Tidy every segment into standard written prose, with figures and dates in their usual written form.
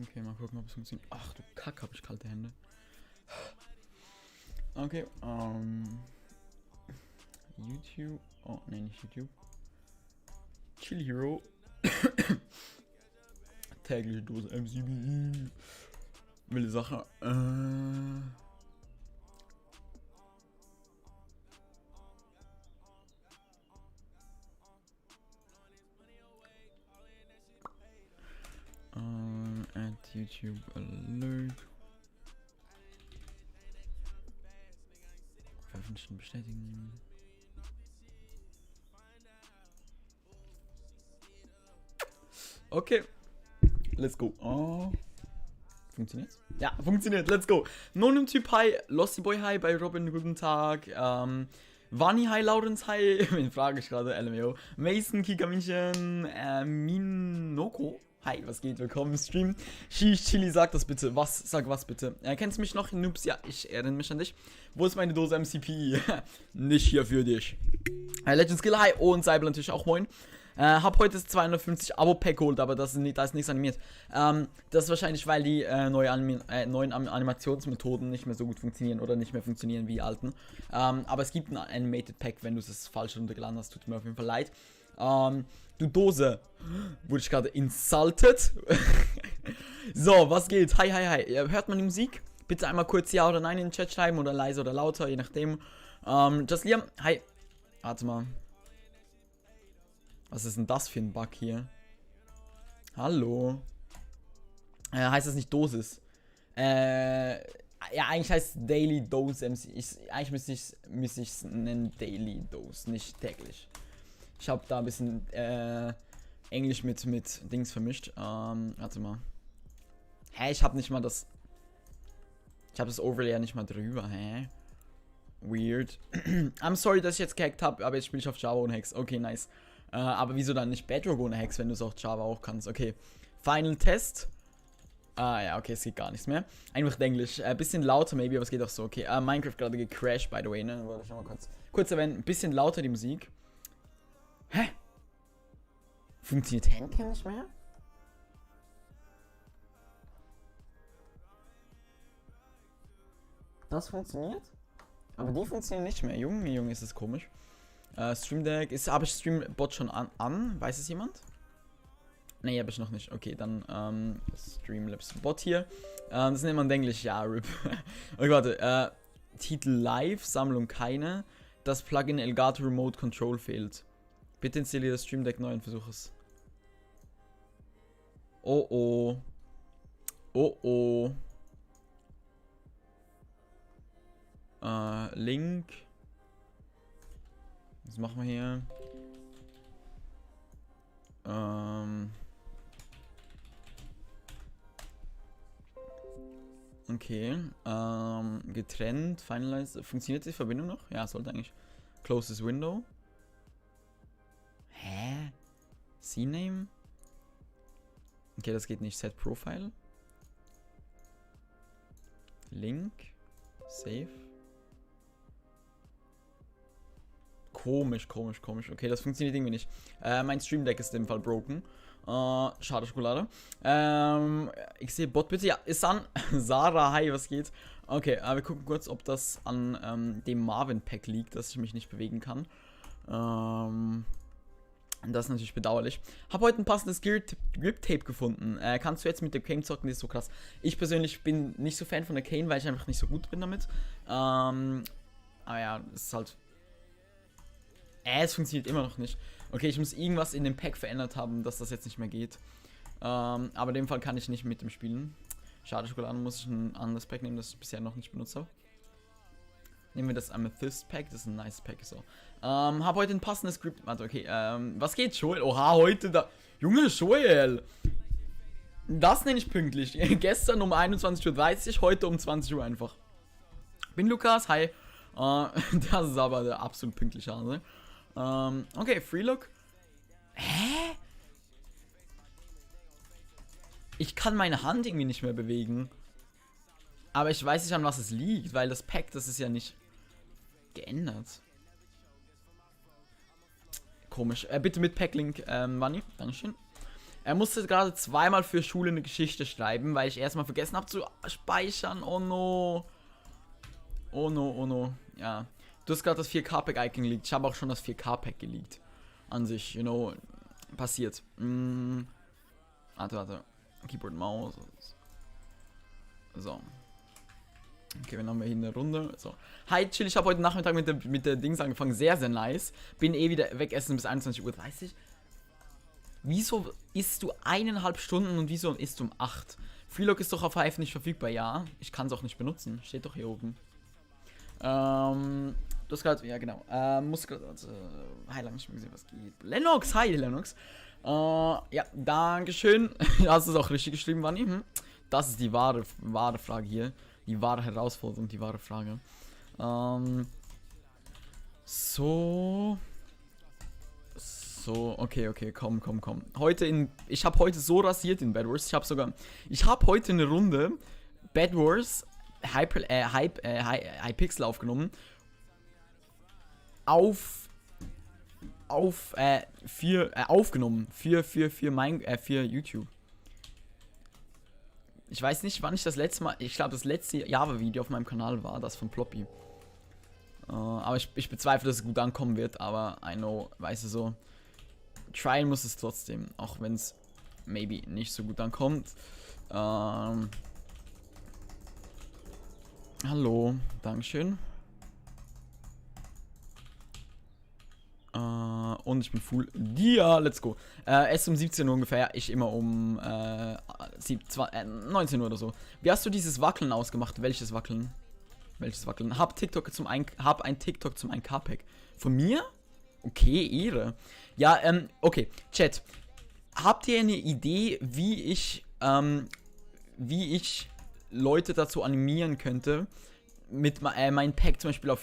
Okay, mal gucken, ob es funktioniert. Ach du Kack, hab ich kalte Hände. Okay, YouTube. Oh, nee, nicht YouTube. Chill Hero. Tägliche Dose MCB. Wilde Sache. At YouTube Alert. Veröffentlichen, bestätigen. Okay. Let's go. Oh. Funktioniert's? Ja, funktioniert. Let's go. Nonem-Typ Hi. Lossy Boy Hi bei Robin. Guten Tag. Vani Hi. Lawrence Hi. Wen frage ich gerade? LMAO. Mason Kikaminchen. Minoko. Hi, was geht? Willkommen im Stream. Shish Chili, sag das bitte. Was? Sag was bitte. Kennst du mich noch? Noobs? Ja, ich erinnere mich an dich. Wo ist meine Dose MCP? Nicht hier für dich. Legend Skill Hi und Seibel natürlich auch moin. Hab heute das 250 Abo-Pack geholt, aber da ist nichts animiert. Das ist wahrscheinlich, weil die neuen Animationsmethoden nicht mehr so gut funktionieren oder nicht mehr funktionieren wie die alten. Aber es gibt ein Animated Pack, wenn du es falsch runtergeladen hast. Tut mir auf jeden Fall leid. Du Dose. Wurde ich gerade insulted? So, was geht? Hi, hi, hi. Hört man die Musik? Bitte einmal kurz Ja oder Nein in den Chat schreiben oder leise oder lauter, je nachdem. Just Liam, hi. Warte mal. Was ist denn das für ein Bug hier? Hallo. Heißt das nicht Dosis? Ja, eigentlich heißt es Daily Dose MC. Eigentlich müsste ich es nennen Daily Dose, nicht täglich. Ich habe da ein bisschen Englisch mit Dings vermischt. Warte mal. Hä, ich habe nicht mal das. Ich habe das Overlay ja nicht mal drüber, hä? Weird. I'm sorry, dass ich jetzt gehackt habe, aber jetzt spiele ich auf Java ohne Hex. Okay, nice. Aber wieso dann nicht Bedrock ohne Hex, wenn du es auf Java auch kannst? Okay. Final Test. Ja, okay, es geht gar nichts mehr. Einfach Englisch. Bisschen lauter, maybe, aber es geht auch so. Okay, Minecraft gerade gecrashed, by the way, ne? Wollte ich noch mal kurz erwähnen. Ein bisschen lauter die Musik. Hä? Funktioniert Handcam nicht mehr? Das funktioniert? Aber die funktionieren nicht mehr. Junge, ist das komisch. Stream Deck. Habe ich Streambot schon an? Weiß es jemand? Nee, habe ich noch nicht. Okay, dann Streamlabs Bot hier. Das nennt man Englisch. Ja, RIP. Okay, warte. Titel Live, Sammlung keine. Das Plugin Elgato Remote Control fehlt. Bitte installiere das Stream Deck neu und versuche es. Oh oh. Oh oh. Link. Was machen wir hier? Okay. Getrennt. Finalize. Funktioniert die Verbindung noch? Ja, sollte eigentlich. Close this window. Hä? CNAME? Okay, das geht nicht. Set Profile. Link. Save. Komisch. Okay, das funktioniert irgendwie nicht. Mein Stream Deck ist in dem Fall broken. Schade Schokolade. Ich sehe Bot bitte. Ja, ist an. Sarah, hi, was geht? Okay, wir gucken kurz, ob das an dem Marvin Pack liegt, dass ich mich nicht bewegen kann. Das ist natürlich bedauerlich. Habe heute ein passendes Grip Tape gefunden. Kannst du jetzt mit der Kane zocken? Das ist so krass. Ich persönlich bin nicht so Fan von der Kane, weil ich einfach nicht so gut bin damit. Aber ja, es ist halt. Es funktioniert immer noch nicht. Okay, ich muss irgendwas in dem Pack verändert haben, dass das jetzt nicht mehr geht. Aber in dem Fall kann ich nicht mit dem spielen. Schade Schokolade, muss ich ein anderes Pack nehmen, das ich bisher noch nicht benutzt habe. Nehmen wir das Amethyst Pack, das ist ein nice Pack, so. Hab heute ein passendes Script. Warte, okay, was geht, Joel? Oha, heute da. Junge, Joel! Das nenne ich pünktlich. Gestern um 21:30 Uhr, heute um 20 Uhr einfach. Bin Lukas, hi. Das ist aber der absolut pünktliche Hase. Okay, Freelook. Hä? Ich kann meine Hand irgendwie nicht mehr bewegen. Aber ich weiß nicht, an was es liegt, weil das Pack, das ist ja nicht geändert. Komisch. Bitte mit Packlink, Money. Dankeschön. Er musste gerade zweimal für Schule eine Geschichte schreiben, weil ich erstmal vergessen habe zu speichern. Oh no. Oh no, oh no. Ja. Du hast gerade das 4K-Pack-Icon geleakt. Ich habe auch schon das 4K-Pack geleakt. An sich, you know. Passiert. Warte. Keyboard, Maus. So. Okay, dann haben wir hier eine Runde. So. Hi, chill. Ich habe heute Nachmittag mit der Dings angefangen. Sehr, sehr nice. Bin wieder wegessen bis 21:30 Uhr. Wieso isst du 1,5 Stunden und wieso isst du um 8? Freelog ist doch auf Hive nicht verfügbar, ja. Ich kann es auch nicht benutzen. Steht doch hier oben. Du hast gerade, ja genau. Muss gerade, hi, lange nicht mehr gesehen, was geht. Lennox, hi Lennox. Ja, dankeschön. Hast du es auch richtig geschrieben, Wanni? Das ist die wahre Frage hier. Die wahre Herausforderung, die wahre Frage. So, okay, komm. Ich habe heute so rasiert in Bed Wars. Ich habe heute eine Runde Bed Wars Hypixel aufgenommen. Aufgenommen für YouTube. Ich weiß nicht, wann ich das letzte Mal. Ich glaube, das letzte Java-Video auf meinem Kanal war das von Ploppy. Aber ich bezweifle, dass es gut ankommen wird. Aber I know, weißt du so. Tryen muss es trotzdem, auch wenn es maybe nicht so gut ankommt. Hallo, Dankeschön. Und ich bin full. Ja, let's go. Es um 17 Uhr ungefähr. Ich immer um 19 Uhr oder so. Wie hast du dieses Wackeln ausgemacht? Welches Wackeln? Hab ein TikTok zum 1K-Pack. Von mir? Okay, Ehre. Ja, okay. Chat. Habt ihr eine Idee, wie ich Leute dazu animieren könnte, mit meinen Pack zum Beispiel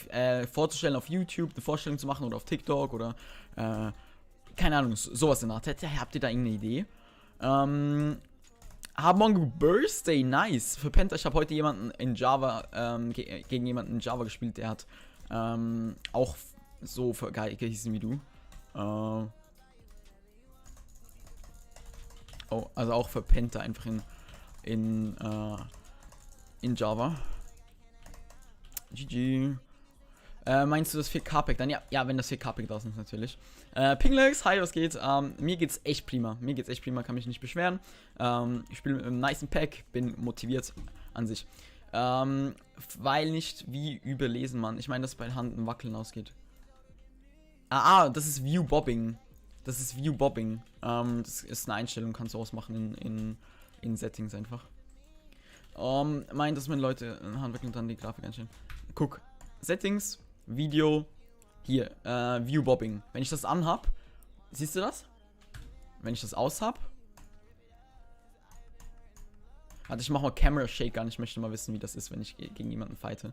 vorzustellen auf YouTube, eine Vorstellung zu machen oder auf TikTok oder keine Ahnung, sowas in der Art. Habt ihr da irgendeine Idee? Mongo Birthday, nice. Für Penta, ich habe heute jemanden in Java, gegen jemanden in Java gespielt, der hat auch so gehießen wie du. Also auch für Penta einfach in Java. GG. Meinst du das 4K-Pack dann? Ja, wenn das 4K-Pack da ist, natürlich. Pinglex, hi, was geht? Mir geht's echt prima. Kann mich nicht beschweren. Ich spiele mit einem nicen Pack, bin motiviert an sich. Weil nicht wie überlesen man. Ich meine, dass bei Hand ein Wackeln ausgeht. Das ist View Bobbing. Das ist eine Einstellung, kannst du ausmachen in Settings einfach. Meint, dass man Leute Handwackeln und dann die Grafik einstellen. Guck, Settings, Video, hier, View Bobbing. Wenn ich das anhab, siehst du das? Wenn ich das aushab. Warte, ich mach mal Camera Shake an. Ich möchte mal wissen, wie das ist, wenn ich gegen jemanden fighte.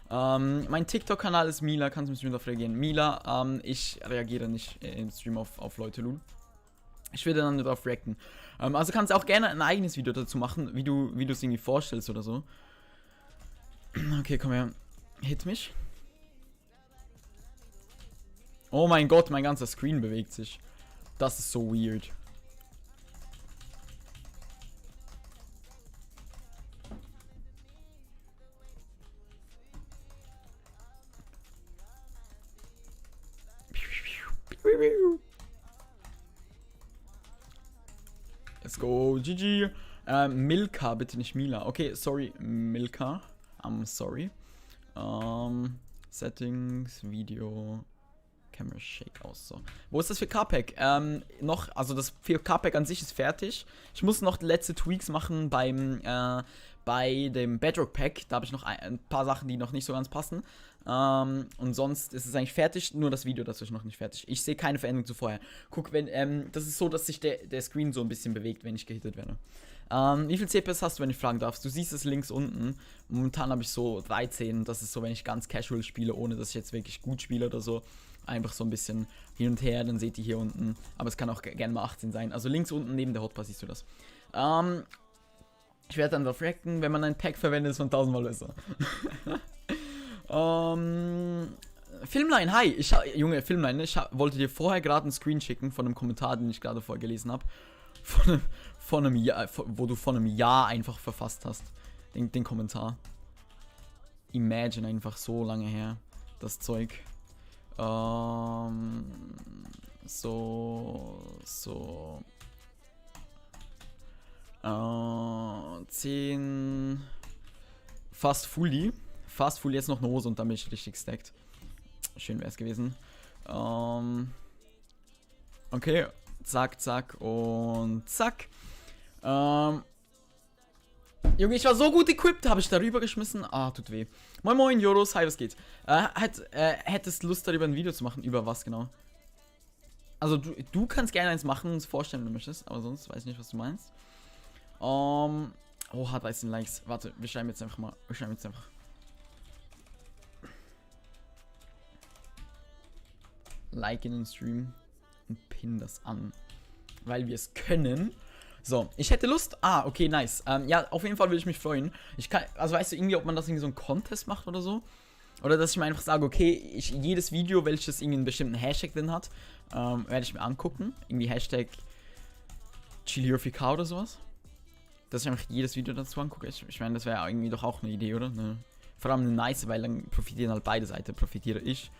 Mein TikTok-Kanal ist Mila, kannst du mit mir darauf reagieren? Mila, ich reagiere nicht im Stream auf Leute, Lul. Ich werde dann darauf reacten. Also kannst du auch gerne ein eigenes Video dazu machen, wie du es irgendwie vorstellst oder so. Okay, komm her. Hit mich. Oh mein Gott, mein ganzer Screen bewegt sich. Das ist so weird. Let's go, GG. Milka, bitte nicht Mila. Okay, sorry, Milka. I'm sorry. Settings, Video, Camera Shake aus. So. Wo ist das 4K-Pack? Also das 4K-Pack an sich ist fertig. Ich muss noch letzte Tweaks machen bei dem Bedrock-Pack. Da habe ich noch ein paar Sachen, die noch nicht so ganz passen. Und sonst ist es eigentlich fertig, nur das Video dazu ist noch nicht fertig. Ich sehe keine Veränderung zu vorher. Guck, das ist so, dass sich der Screen so ein bisschen bewegt, wenn ich gehittet werde. Wie viel CPS hast du, wenn ich fragen darf? Du siehst es links unten. Momentan habe ich so 13. Das ist so, wenn ich ganz casual spiele, ohne dass ich jetzt wirklich gut spiele oder so. Einfach so ein bisschen hin und her, dann seht ihr hier unten. Aber es kann auch gerne mal 18 sein. Also links unten neben der Hotbar siehst du das. Ich werde dann darauf reacten, wenn man ein Pack verwendet, ist man 1000-mal besser. Filmline, hi. Junge, Filmline, ich wollte dir vorher gerade einen Screen schicken von einem Kommentar, den ich gerade vorgelesen habe. von einem Jahr, wo du von einem Jahr einfach verfasst hast. Den Kommentar. Imagine einfach so lange her. Das Zeug. So. 10. Fast fully jetzt noch eine Hose und dann bin ich richtig stacked. Schön wäre es gewesen. Okay, zack und zack. Junge, ich war so gut equipped, habe ich darüber geschmissen. Ah, tut weh. Moin moin, Joros, hi, was geht? Hättest Lust darüber ein Video zu machen? Über was genau? Also du kannst gerne eins machen und vorstellen, wenn du möchtest, aber sonst weiß ich nicht, was du meinst. Hat 13 Likes. Warte, wir schreiben jetzt einfach mal. Like in den Stream und pin das an. Weil wir es können. So, ich hätte Lust. Ah, okay, nice. Ja, auf jeden Fall würde ich mich freuen. Ich kann, also weißt du irgendwie, ob man das irgendwie so einen Contest macht oder so? Oder dass ich mir einfach sage, okay, jedes Video, welches irgendwie einen bestimmten Hashtag drin hat, werde ich mir angucken. Irgendwie Hashtag Chili4K oder sowas. Dass ich einfach jedes Video dazu angucke. Ich meine, das wäre irgendwie doch auch eine Idee, oder? Vor allem eine nice, weil dann profitieren halt beide Seiten. Profitiere ich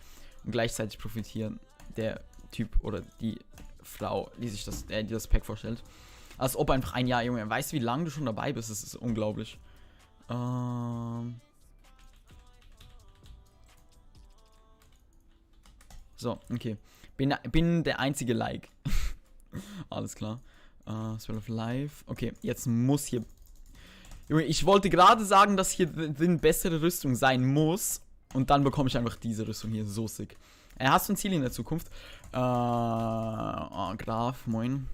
und gleichzeitig profitieren der Typ oder die Frau, die sich das Pack vorstellt. Als ob einfach ein Jahr, Junge, weißt du, wie lange du schon dabei bist? Das ist unglaublich. So, okay. Bin der einzige Like. Alles klar. Spell of Life. Okay, jetzt muss hier... Junge, ich wollte gerade sagen, dass hier eine bessere Rüstung sein muss. Und dann bekomme ich einfach diese Rüstung hier. So sick. Hast du ein Ziel in der Zukunft? Graf, moin.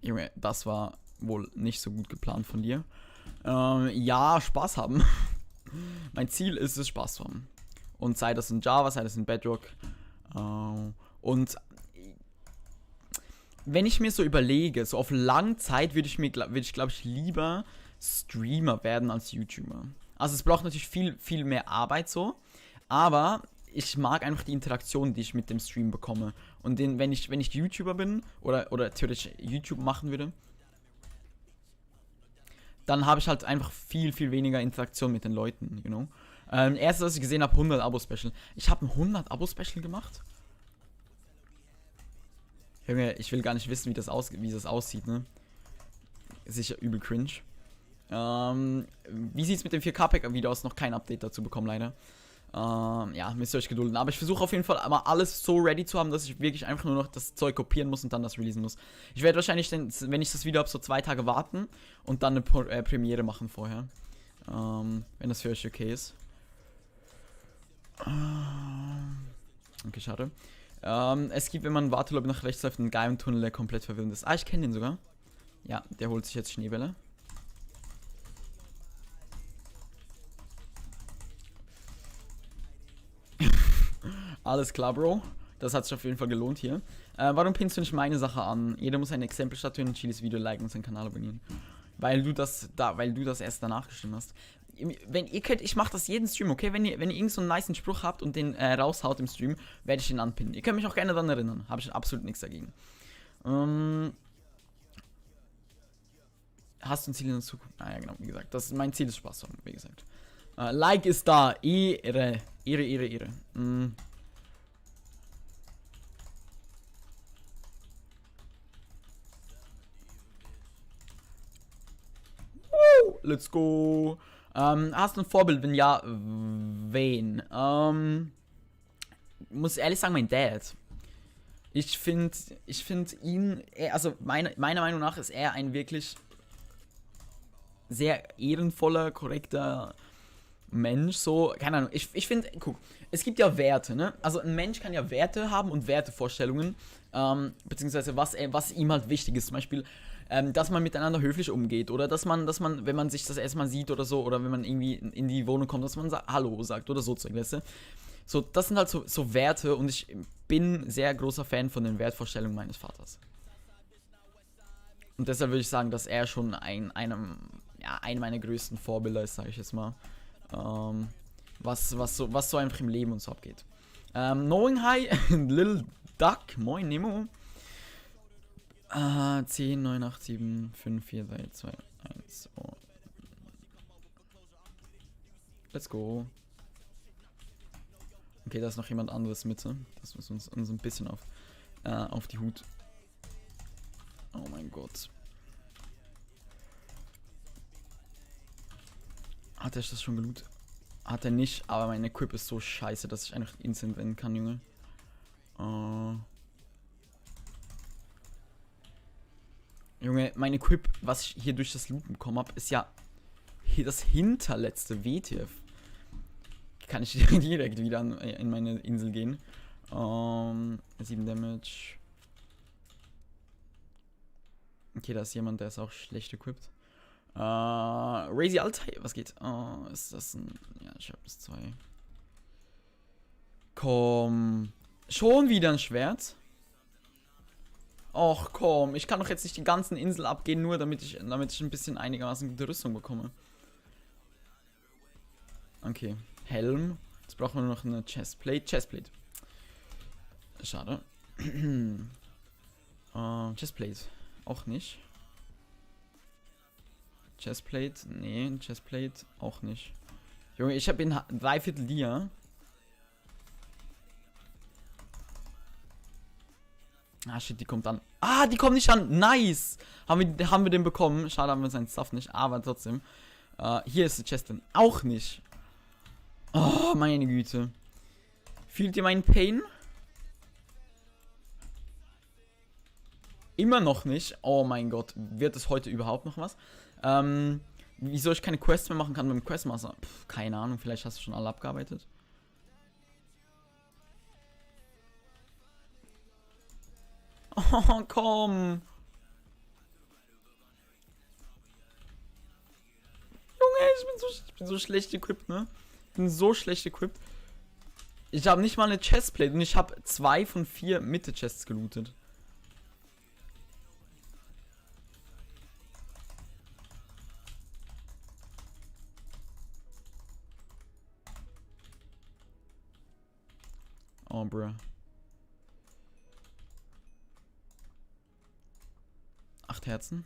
Junge, das war wohl nicht so gut geplant von dir. Ja, Spaß haben. Mein Ziel ist es, Spaß zu haben. Und sei das in Java, sei das in Bedrock. Und wenn ich mir so überlege, so auf lange Zeit würde ich, glaube ich, lieber Streamer werden als YouTuber. Also es braucht natürlich viel mehr Arbeit so. Aber ich mag einfach die Interaktion, die ich mit dem Stream bekomme. Und wenn ich YouTuber bin oder theoretisch YouTube machen würde, dann habe ich halt einfach viel weniger Interaktion mit den Leuten, you know. Erstes, was ich gesehen habe, 100 Abo-Special. Ich habe ein 100 Abo-Special gemacht. Junge, ich will gar nicht wissen, wie das aussieht, ne? Sicher übel cringe. Wie sieht's mit dem 4K-Pack wieder aus? Noch kein Update dazu bekommen, leider. Ja, müsst ihr euch gedulden. Aber ich versuche auf jeden Fall mal alles so ready zu haben, dass ich wirklich einfach nur noch das Zeug kopieren muss und dann das releasen muss. Ich werde wahrscheinlich, wenn ich das Video habe, so 2 Tage warten und dann eine Premiere machen vorher. Wenn das für euch okay ist. Okay, schade. Es gibt, wenn man Wartelobby nach rechts läuft, einen geheimen Tunnel, der komplett verwirrend ist. Ah, ich kenne den sogar. Ja, der holt sich jetzt Schneebälle. Alles klar, Bro. Das hat sich auf jeden Fall gelohnt hier. Warum pinnst du nicht meine Sache an? Jeder muss ein Exempel statuieren und Chilis Video liken und seinen Kanal abonnieren. Weil du das erst danach geschrieben hast. Wenn ihr könnt, ich mache das jeden Stream, okay? Wenn ihr irgend so einen nicen Spruch habt und den raushaut im Stream, werde ich ihn anpinnen. Ihr könnt mich auch gerne daran erinnern. Habe ich absolut nichts dagegen. Hast du ein Ziel in der Zukunft? Ah ja, genau, wie gesagt. Mein Ziel ist Spaß zu haben, wie gesagt. Like ist da. Ehre. Let's go. Hast du ein Vorbild? Wenn ja, wen? Muss ehrlich sagen, mein Dad. Ich finde ihn, also meiner Meinung nach ist er ein wirklich sehr ehrenvoller, korrekter Mensch, so, keine Ahnung, ich finde, guck, es gibt ja Werte, ne? Also ein Mensch kann ja Werte haben und Wertevorstellungen, beziehungsweise was ihm halt wichtig ist, zum Beispiel, dass man miteinander höflich umgeht oder dass man, wenn man sich das erstmal sieht oder so, oder wenn man irgendwie in die Wohnung kommt, dass man Hallo sagt oder so Zeug, weißt du? So, das sind halt so Werte und ich bin sehr großer Fan von den Wertvorstellungen meines Vaters. Und deshalb würde ich sagen, dass er schon ein meiner größten Vorbilder ist, sage ich jetzt mal. Was so einfach im Leben und so abgeht. Knowing High, Little Duck, moin Nemo. 10, 9, 8, 7, 5, 4, 3, 2, 1. Oh. Let's go. Okay, da ist noch jemand anderes Mitte. Das muss uns ein bisschen auf die Hut. Oh mein Gott. Hat er das schon gelootet? Hat er nicht, aber mein Equip ist so scheiße, dass ich einfach instant rennen kann, Junge. Junge, mein Equip, was ich hier durch das Looten bekommen habe, ist ja hier das hinterletzte WTF. Kann ich direkt wieder in meine Insel gehen. 7 Damage. Okay, da ist jemand, der ist auch schlecht equipped. Razy Altai, was geht? Ist das ein... Ja, ich hab das 2. Komm. Schon wieder ein Schwert? Och komm, ich kann doch jetzt nicht die ganzen Insel abgehen, nur damit ich ein bisschen einigermaßen gute Rüstung bekomme. Okay, Helm. Jetzt brauchen wir nur noch eine Chestplate. Chestplate. Schade. Chestplate. Auch nicht. Chestplate. Nee, Chestplate auch nicht. Junge, ich habe in 3/4 Dia. Ah, shit, die kommt an. Ah, die kommt nicht an. Nice. Haben wir den bekommen. Schade, haben wir seinen Stuff nicht. Aber trotzdem. Hier ist die Chest drin. Auch nicht. Oh, meine Güte. Fühlt ihr meinen Pain? Immer noch nicht. Oh mein Gott. Wird es heute überhaupt noch was? Wieso ich keine Quests mehr machen kann mit dem Questmaster? Pff, keine Ahnung. Vielleicht hast du schon alle abgearbeitet. Oh, komm. Junge, ich bin so schlecht equipped, ne? Ich bin so schlecht equipped. Ich habe nicht mal eine Chestplate und ich habe 2 von 4 Mitte-Chests gelootet. Oh, bruh. 8 Herzen.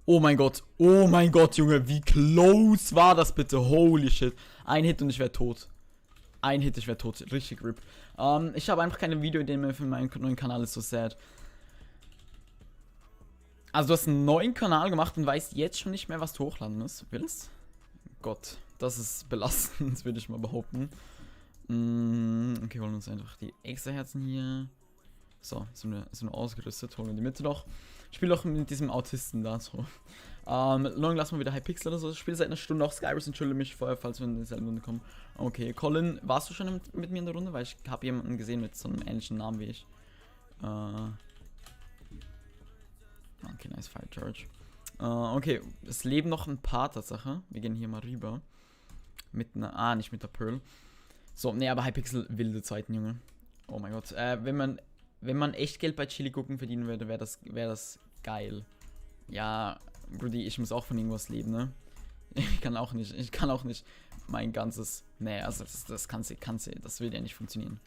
Oh mein Gott, Junge, wie close war das bitte? Holy shit. Ein Hit und ich wäre tot. Ein Hit, ich wäre tot. Richtig RIP. Ich habe einfach keine Videoideen mehr für meinen neuen Kanal, ist so sad. Also du hast einen neuen Kanal gemacht und weißt jetzt schon nicht mehr, was du hochladen musst. Willst? Gott, das ist belastend, würde ich mal behaupten. Okay, holen uns einfach die extra Herzen hier. So, sind wir ausgerüstet. Holen wir die Mitte noch. Ich spiele auch mit diesem Autisten da so. Long lassen wir wieder Hypixel oder so. Ich spiele seit einer Stunde auch Skyrus. Entschuldige mich vorher, falls wir in dieselbe Runde kommen. Okay, Colin, warst du schon mit mir in der Runde? Weil ich habe jemanden gesehen mit so einem ähnlichen Namen wie ich. Okay, nice Fire Charge. Okay, es leben noch ein paar Tatsache. Wir gehen hier mal rüber. Mit einer. Nicht mit der Pearl. So, nee, aber Hypixel wilde Zeiten, Junge. Oh mein Gott. Wenn man echt Geld bei Chili gucken verdienen würde, wäre das geil. Ja, Brudi, ich muss auch von irgendwas leben, ne? Ich kann auch nicht mein ganzes. Nee, also das das will ja nicht funktionieren.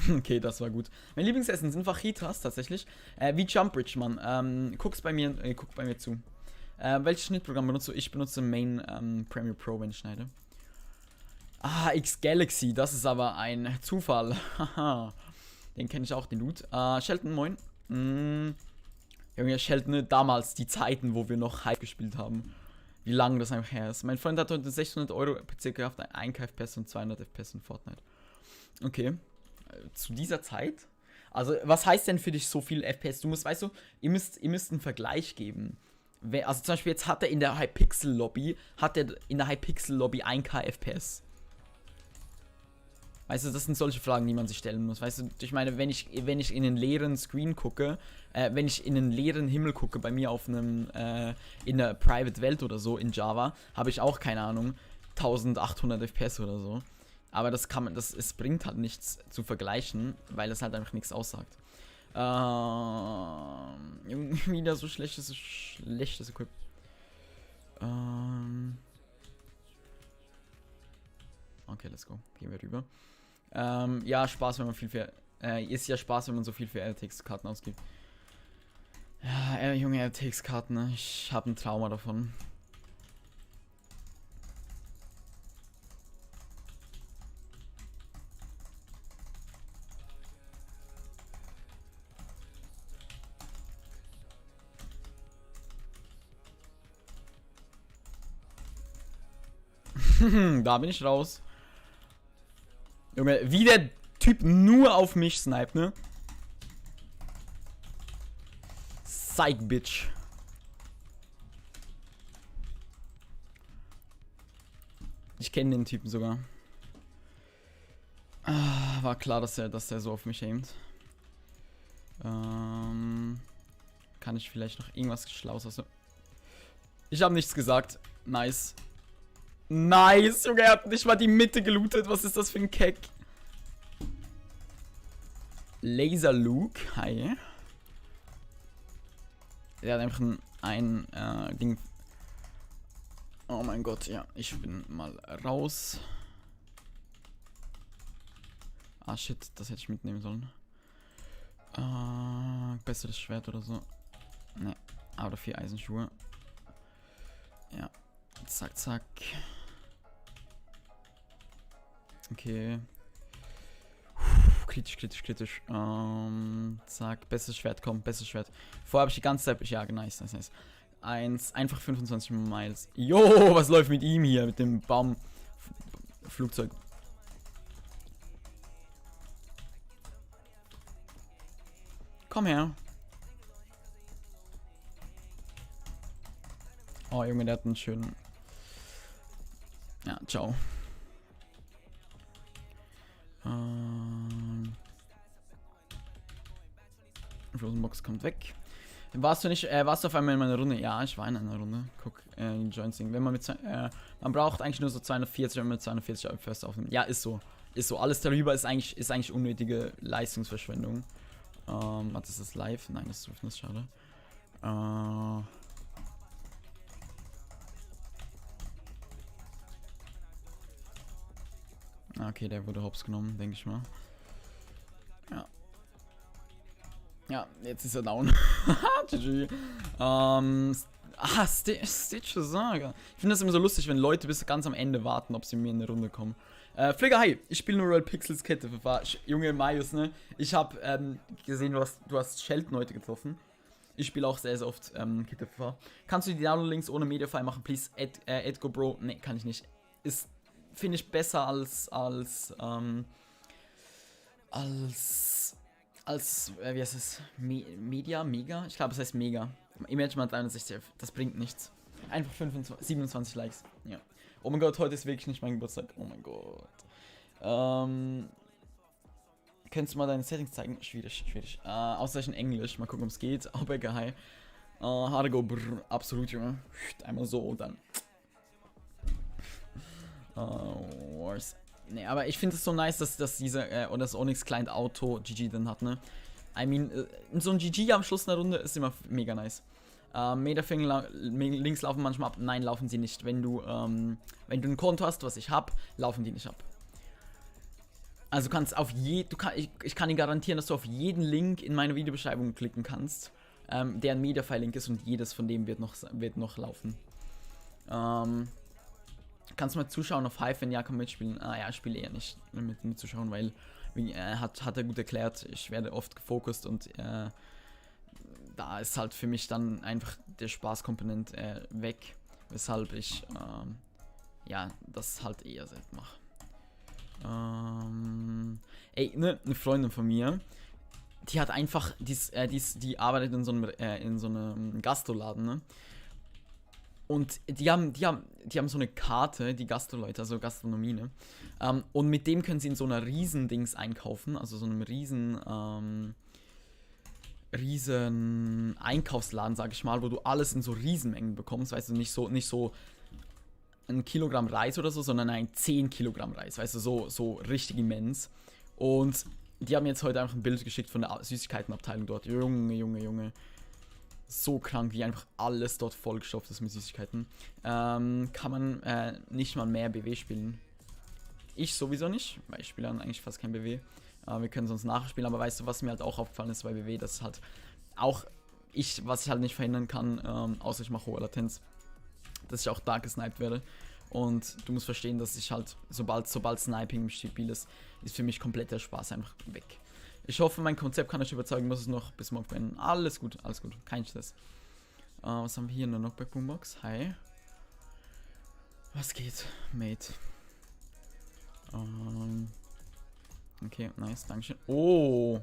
Okay, das war gut. Mein Lieblingsessen sind Fajitas tatsächlich. Wie Jumpbridge, Mann. Guck bei mir zu. Welches Schnittprogramm benutzt du? Ich benutze Main Premiere Pro, wenn ich schneide. X-Galaxy, das ist aber ein Zufall. Haha. Den kenne ich auch, den Loot. Shelton, moin. Junge, Shelton, damals die Zeiten, wo wir noch Hype gespielt haben. Wie lange das einfach her ist. Mein Freund hat heute 600 Euro PC gekauft, 1 FPS und 200 FPS in Fortnite. Okay. Zu dieser Zeit? Also, was heißt denn für dich so viel FPS? Du musst, weißt du, ihr müsst einen Vergleich geben. Also zum Beispiel jetzt hat er in der Hypixel-Lobby 1K FPS. Weißt du, das sind solche Fragen, die man sich stellen muss. Weißt du, ich meine, wenn ich in einen leeren Screen gucke, wenn ich in einen leeren Himmel gucke, bei mir auf einem, in der Private Welt oder so, in Java, habe ich auch, keine Ahnung, 1800 FPS oder so. Aber es bringt halt nichts zu vergleichen, weil es halt einfach nichts aussagt. Wieder so schlechtes Equip. Okay, let's go. Gehen wir rüber. Ja, Spaß, wenn man viel für... ist ja Spaß, wenn man so viel für RTX-Karten ausgibt. Ja, junge RTX-Karten, ne? Ich habe ein Trauma davon. Da bin ich raus. Junge, wie der Typ nur auf mich sniped, ne? Psych, Bitch. Ich kenne den Typen sogar. War klar, dass er so auf mich aimt. Kann ich vielleicht noch irgendwas Schlaues aus... Ich habe nichts gesagt. Nice. Nice, Junge, er hat nicht mal die Mitte gelootet. Was ist das für ein Keck? Laser Luke, hi. Er hat einfach ein Ding. Oh mein Gott, ja, ich bin mal raus. Ah shit, das hätte ich mitnehmen sollen. Besseres Schwert oder so. Ne, aber 4 Eisenschuhe. Ja, zack, zack. Okay. Kritisch, kritisch, kritisch. Zack, bestes Schwert, komm, bestes Schwert. Vorher habe ich die ganze Zeit... Ja, nice, nice, nice. Einfach 25 Miles. Jo, was läuft mit ihm hier? Mit dem Baumflugzeug. Komm her. Oh, Junge, der hat einen schönen... Ja, ciao. Rosenbox kommt weg. Warst du auf einmal in meiner Runde? Ja, ich war in einer Runde. Guck, Joint Sing. Wenn man mit man braucht eigentlich nur so 240, wenn man mit 240 First aufnimmt. Ja, ist so. Ist so. Alles darüber ist eigentlich unnötige Leistungsverschwendung. Was ist das live? Nein, das ist Swiftness, schade. Okay, der wurde hops genommen, denke ich mal. Ja. Ja, jetzt ist er down. GG. Stitch Saga. Ich finde das immer so lustig, wenn Leute bis ganz am Ende warten, ob sie mir in eine Runde kommen. Flieger, hi. Ich spiele nur Royal Pixels Kette. Junge Marius, ne? Ich habe gesehen, du hast Shelton heute getroffen. Ich spiele auch sehr, sehr oft Kette FV. Kannst du die Download-Links ohne Mediafile machen, please? Edgo Bro. Ne, kann ich nicht. Ist, finde ich, besser als wie heißt es? Mega? Ich glaube, es heißt Mega. Imagine 63, das bringt nichts. Einfach 27 Likes. Ja. Oh mein Gott, heute ist wirklich nicht mein Geburtstag. Oh mein Gott. Könntest du mal deine Settings zeigen? Schwierig. Ausreichend Englisch. Mal gucken, ob es geht. Aubecke, hi. Hard to go, brr. Absolut, Junge. Einmal so und dann. Wars. Ne, aber ich finde es so nice, dass dieser, oder das Onyx Client Auto GG dann hat, ne? I mean, so ein GG am Schluss einer Runde ist immer mega nice. Meterfinger links laufen manchmal ab. Nein, laufen sie nicht. Wenn du ein Konto hast, was ich hab, laufen die nicht ab. Also du kannst auf ich kann dir garantieren, dass du auf jeden Link in meiner Videobeschreibung klicken kannst, der ein Mediafile-Link ist und jedes von dem wird noch laufen. Kannst du mal zuschauen auf Hive, wenn ja, kann mitspielen. Ja, ich spiele eher nicht mitzuschauen, weil hat er gut erklärt, ich werde oft gefokust und da ist halt für mich dann einfach der Spaßkomponent weg, weshalb ich ja, das halt eher selten mache. Ey, eine Freundin von mir, die hat einfach, die arbeitet in so einem Gastroladen, ne? Und die haben so eine Karte, die Gastroleute, also Gastronomie, ne? Und mit dem können sie in so einer Riesendings einkaufen, also so einem riesen Einkaufsladen, sag ich mal, wo du alles in so Riesenmengen bekommst, weißt du, nicht so ein Kilogramm Reis oder so, sondern ein 10 Kilogramm Reis, weißt du, so richtig immens. Und Die haben jetzt heute einfach ein Bild geschickt von der Süßigkeitenabteilung dort. Junge, Junge, Junge. So krank, wie einfach alles dort vollgestopft ist mit Süßigkeiten. Kann man nicht mal mehr BW spielen. Ich sowieso nicht, weil ich spiele dann eigentlich fast kein BW. Wir können sonst nachspielen, aber weißt du, was mir halt auch aufgefallen ist bei BW, dass halt auch was ich halt nicht verhindern kann, außer ich mache hohe Latenz, dass ich auch dark gesniped werde. Und du musst verstehen, dass ich halt, sobald Sniping im Spiel ist für mich komplett der Spaß einfach weg. Ich hoffe, mein Konzept kann euch überzeugen, muss es noch bis morgen beenden. Alles gut, kein Stress. Was haben wir hier? Eine Knockback Boombox. Hi. Was geht, Mate? Okay, nice, dankeschön. Oh.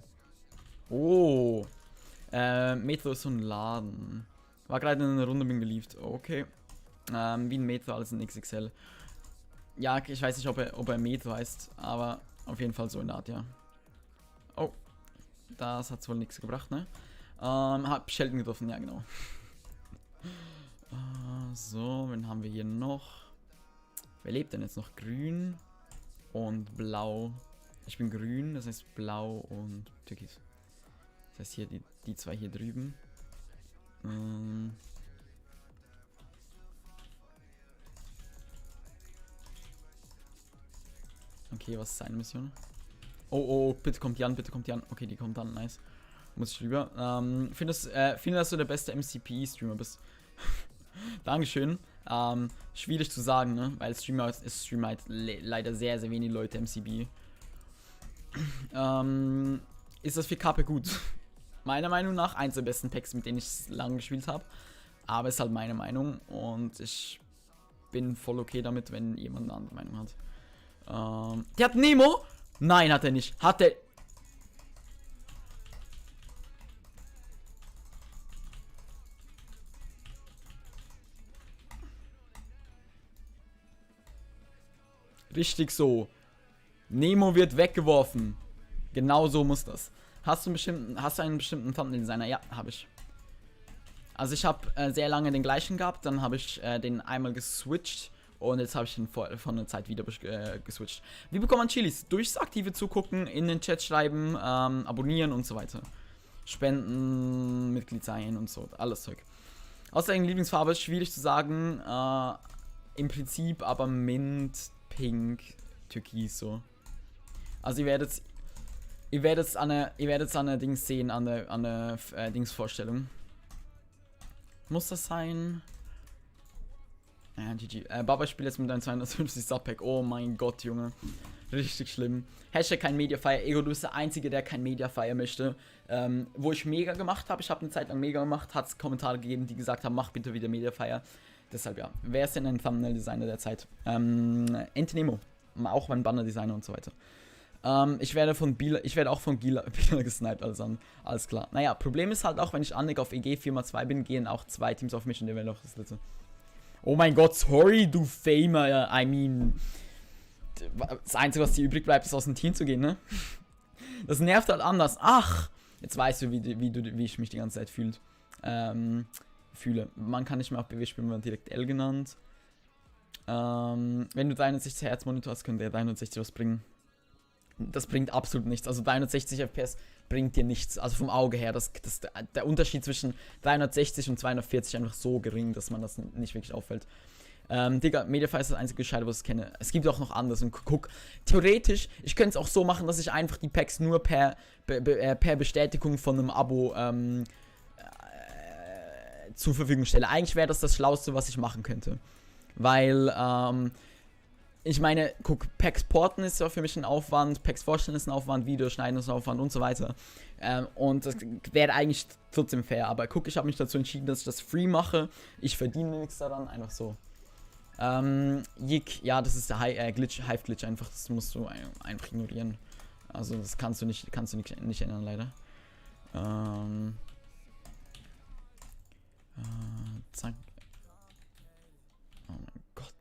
Metro ist so ein Laden. War gerade in einer Runde, bin geliefert. Okay. Wie ein Metro, als ein XXL. Ja, ich weiß nicht, ob er Metro heißt, aber auf jeden Fall so in der Art, ja. Oh. Das hat wohl nichts gebracht, ne? Hab Sheldon getroffen, ja, genau. So, wen haben wir hier noch? Wer lebt denn jetzt noch? Grün und blau. Ich bin grün, das heißt blau und türkis. Das heißt hier die zwei hier drüben. Okay, was ist seine Mission? Oh, bitte kommt die an, bitte kommt die an. Okay, die kommt an, nice. Muss ich rüber. Finde, dass du der beste MCP-Streamer bist. Dankeschön. Schwierig zu sagen, ne? Weil streamen halt leider sehr, sehr wenig Leute MCB. Ist das für KP gut? Meiner Meinung nach eins der besten Packs, mit denen ich lange gespielt habe. Aber ist halt meine Meinung und ich bin voll okay damit, wenn jemand eine andere Meinung hat. Der hat Nemo? Nein, hat er nicht. Hat er... Richtig so. Nemo wird weggeworfen. Genau so muss das. Hast du einen bestimmten Thumbnail-Designer? Ja, habe ich. Also ich habe sehr lange den gleichen gehabt, dann habe ich den einmal geswitcht und jetzt habe ich ihn von einer Zeit wieder geswitcht. Wie bekommt man Chilis? Durchs aktive Zugucken, in den Chat schreiben, abonnieren und so weiter. Spenden, Mitglied sein und so, alles Zeug. Außerdem Lieblingsfarbe ist schwierig zu sagen, im Prinzip aber Mint, Pink, Türkis so. Also ihr werdet es an der Dings sehen, an der Dingsvorstellung. Muss das sein? Ja, GG. Baba spielt jetzt mit einem 250 Subpack. Oh mein Gott, Junge. Richtig schlimm. Hashtag kein Mediafire. Ego, du bist der Einzige, der kein Mediafire möchte. Wo ich Mega gemacht habe, ich habe eine Zeit lang Mega gemacht, hat es Kommentare gegeben, die gesagt haben, mach bitte wieder Mediafire. Deshalb ja. Wer ist denn ein Thumbnail-Designer der Zeit? Entenemo. Auch mein Banner-Designer und so weiter. Ich werde auch von Gila gesniped, alles klar. Naja, Problem ist halt auch, wenn ich Annick auf EG 4x2 bin, gehen auch 2 Teams auf mich und der wäre noch das letzte. Oh mein Gott, sorry, du Famer, I mean. Das Einzige, was dir übrig bleibt, ist aus dem Team zu gehen, ne? Das nervt halt anders. Ach, jetzt weißt du, wie ich mich die ganze Zeit fühle. Man kann nicht mehr auf BW spielen, man wird direkt L genannt. Wenn du 360 Hertz Monitor hast, könnte der 360 was bringen. Das bringt absolut nichts. Also 360 FPS bringt dir nichts. Also vom Auge her. Der Unterschied zwischen 360 und 240 ist einfach so gering, dass man das nicht wirklich auffällt. Digga, Mediafire ist das einzige Gescheite, was ich kenne. Es gibt auch noch anderes. Und guck, theoretisch, ich könnte es auch so machen, dass ich einfach die Packs nur per Bestätigung von einem Abo zur Verfügung stelle. Eigentlich wäre das Schlauste, was ich machen könnte. Weil, ich meine, guck, Packs porten ist ja für mich ein Aufwand, Packs vorstellen ist ein Aufwand, Videos schneiden ist ein Aufwand und so weiter. Und das wäre eigentlich trotzdem fair. Aber guck, ich habe mich dazu entschieden, dass ich das free mache. Ich verdiene nichts daran, einfach so. Yik, ja, das ist der Hive-Glitch einfach. Das musst du einfach ignorieren. Also das kannst du nicht ändern, leider. Zack. Oh mein Gott.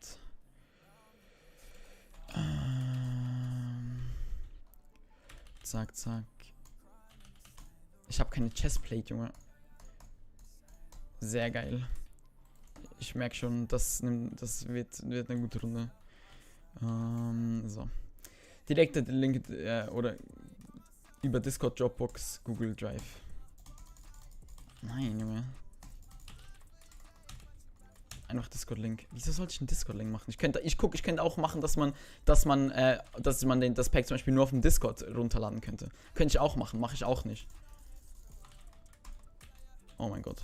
Zack, zack. Ich habe keine Chestplate, Junge. Sehr geil. Ich merke schon, das wird eine gute Runde. So. Direkt der Link, oder Über Discord, Dropbox, Google Drive. Nein, Junge. Einfach Discord-Link. Wieso sollte ich einen Discord-Link machen? Ich könnte auch machen, dass man das Pack zum Beispiel nur auf dem Discord runterladen könnte. Könnte ich auch machen, mache ich auch nicht. Oh mein Gott.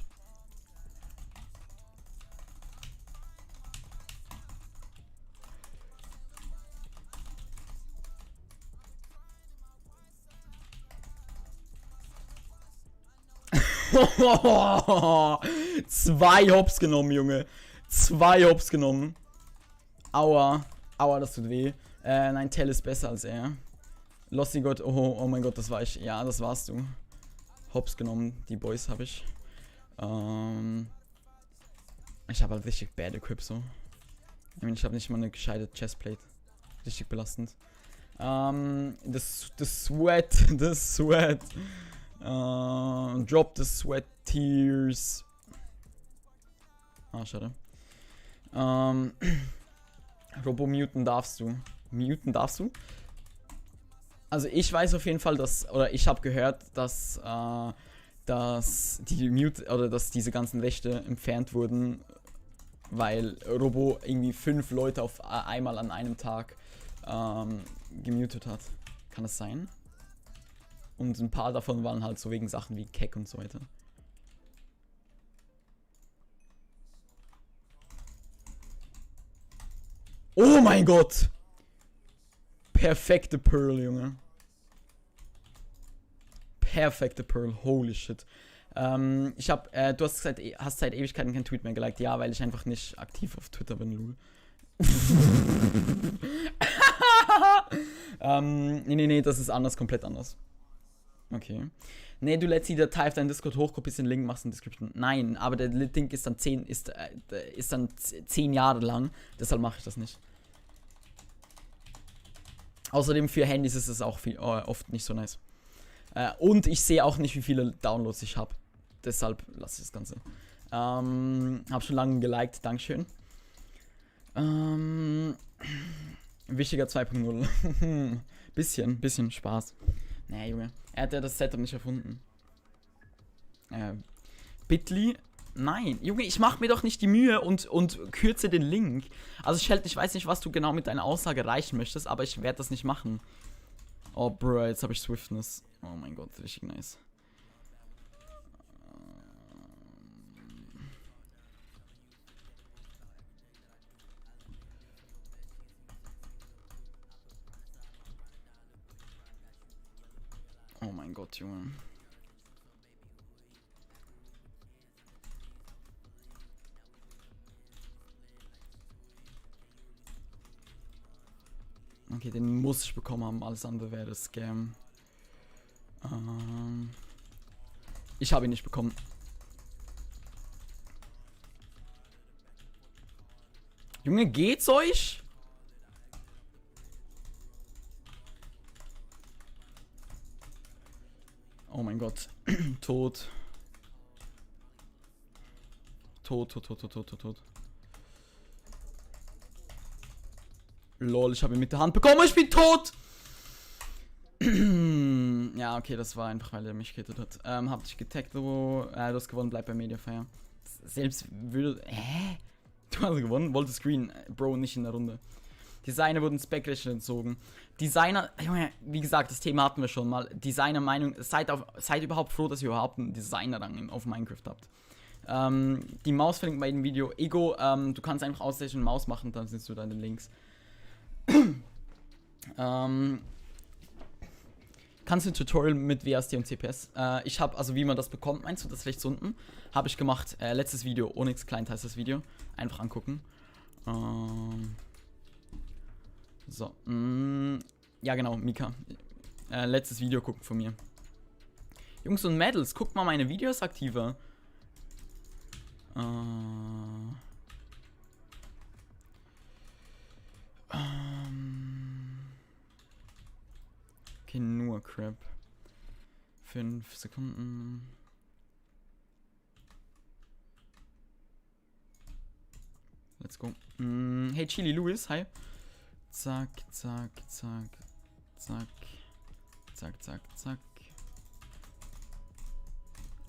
Zwei Hops genommen, Junge. 2 Hops genommen. Aua. Aua, das tut weh. Nein, Tell ist besser als er. Lossy Gott. Oh mein Gott, das war ich. Ja, das warst du. Hops genommen. Die Boys habe ich. Ich habe halt richtig bad Equip so. Ich habe nicht mal eine gescheite Chestplate. Richtig belastend. Das Sweat. Das Sweat. Drop the sweat tears. Ah, schade. Robo-muten darfst du. Muten darfst du? Also ich weiß auf jeden Fall, oder ich habe gehört, dass dass diese ganzen Rechte entfernt wurden, weil Robo irgendwie 5 Leute auf einmal an einem Tag gemutet hat. Kann das sein? Und ein paar davon waren halt so wegen Sachen wie Keck und so weiter. Oh mein Gott! Perfekte Pearl, Junge. Perfekte Pearl, holy shit. Du hast gesagt, hast seit Ewigkeiten kein Tweet mehr geliked. Ja, weil ich einfach nicht aktiv auf Twitter bin, lul. Nee, das ist anders, komplett anders. Okay. Nee, du lädst die Datei auf deinen Discord hoch, kopierst den Link, machst eine Description. Nein, aber der Link ist dann 10 Jahre lang, deshalb mache ich das nicht. Außerdem für Handys ist es auch oft nicht so nice. Und ich sehe auch nicht, wie viele Downloads ich habe. Deshalb lasse ich das Ganze. Hab schon lange geliked, Dankeschön. Wichtiger 2.0. bisschen Spaß. Nee, Junge. Er hat ja das Setup nicht erfunden. Bitly? Nein. Junge, ich mache mir doch nicht die Mühe und kürze den Link. Also Sheld, ich weiß nicht, was du genau mit deiner Aussage erreichen möchtest, aber ich werde das nicht machen. Oh, bro, jetzt habe ich Swiftness. Oh mein Gott, richtig nice. Oh mein Gott, Junge. Okay, den muss ich bekommen haben, alles andere wäre das Scam. Ich habe ihn nicht bekommen. Junge, geht's euch? Oh mein Gott. Tot. Tot. Lol, ich habe ihn mit der Hand bekommen, ich bin tot! Ja, okay, das war einfach, weil er mich gehittet hat. Hab dich getaggt, du hast gewonnen, bleib bei Mediafire. Selbst würde... Hä? Du hast gewonnen? Wolltest Screen, Bro, nicht in der Runde. Designer wurden Spec-Rechte entzogen. Designer, Junge, wie gesagt, das Thema hatten wir schon mal. Designer-Meinung, seid überhaupt froh, dass ihr überhaupt einen Designer-Rang auf Minecraft habt. Die Maus verlinkt bei dem Video. Ego, du kannst einfach Ausstation Maus machen, dann siehst du deine Links. Kannst du ein Tutorial mit WASD und CPS? Ich habe, also wie man das bekommt, meinst du, das rechts unten? Habe ich gemacht, letztes Video, Onyx Client heißt das Video. Einfach angucken. So, ja genau, Mika. Letztes Video gucken von mir. Jungs und Mädels, guckt mal meine Videos aktiver. Okay, nur Crap. 5 Sekunden. Let's go. Hey Chili Louis, hi. Zack.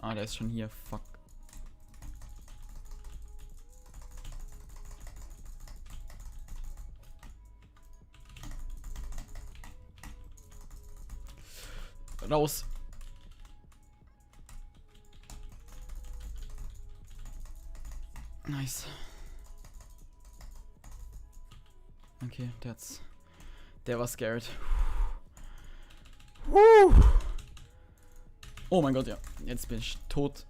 Ah, der ist schon hier. Fuck. Raus. Nice. Okay, der war scared. Oh mein Gott, ja. Jetzt bin ich tot.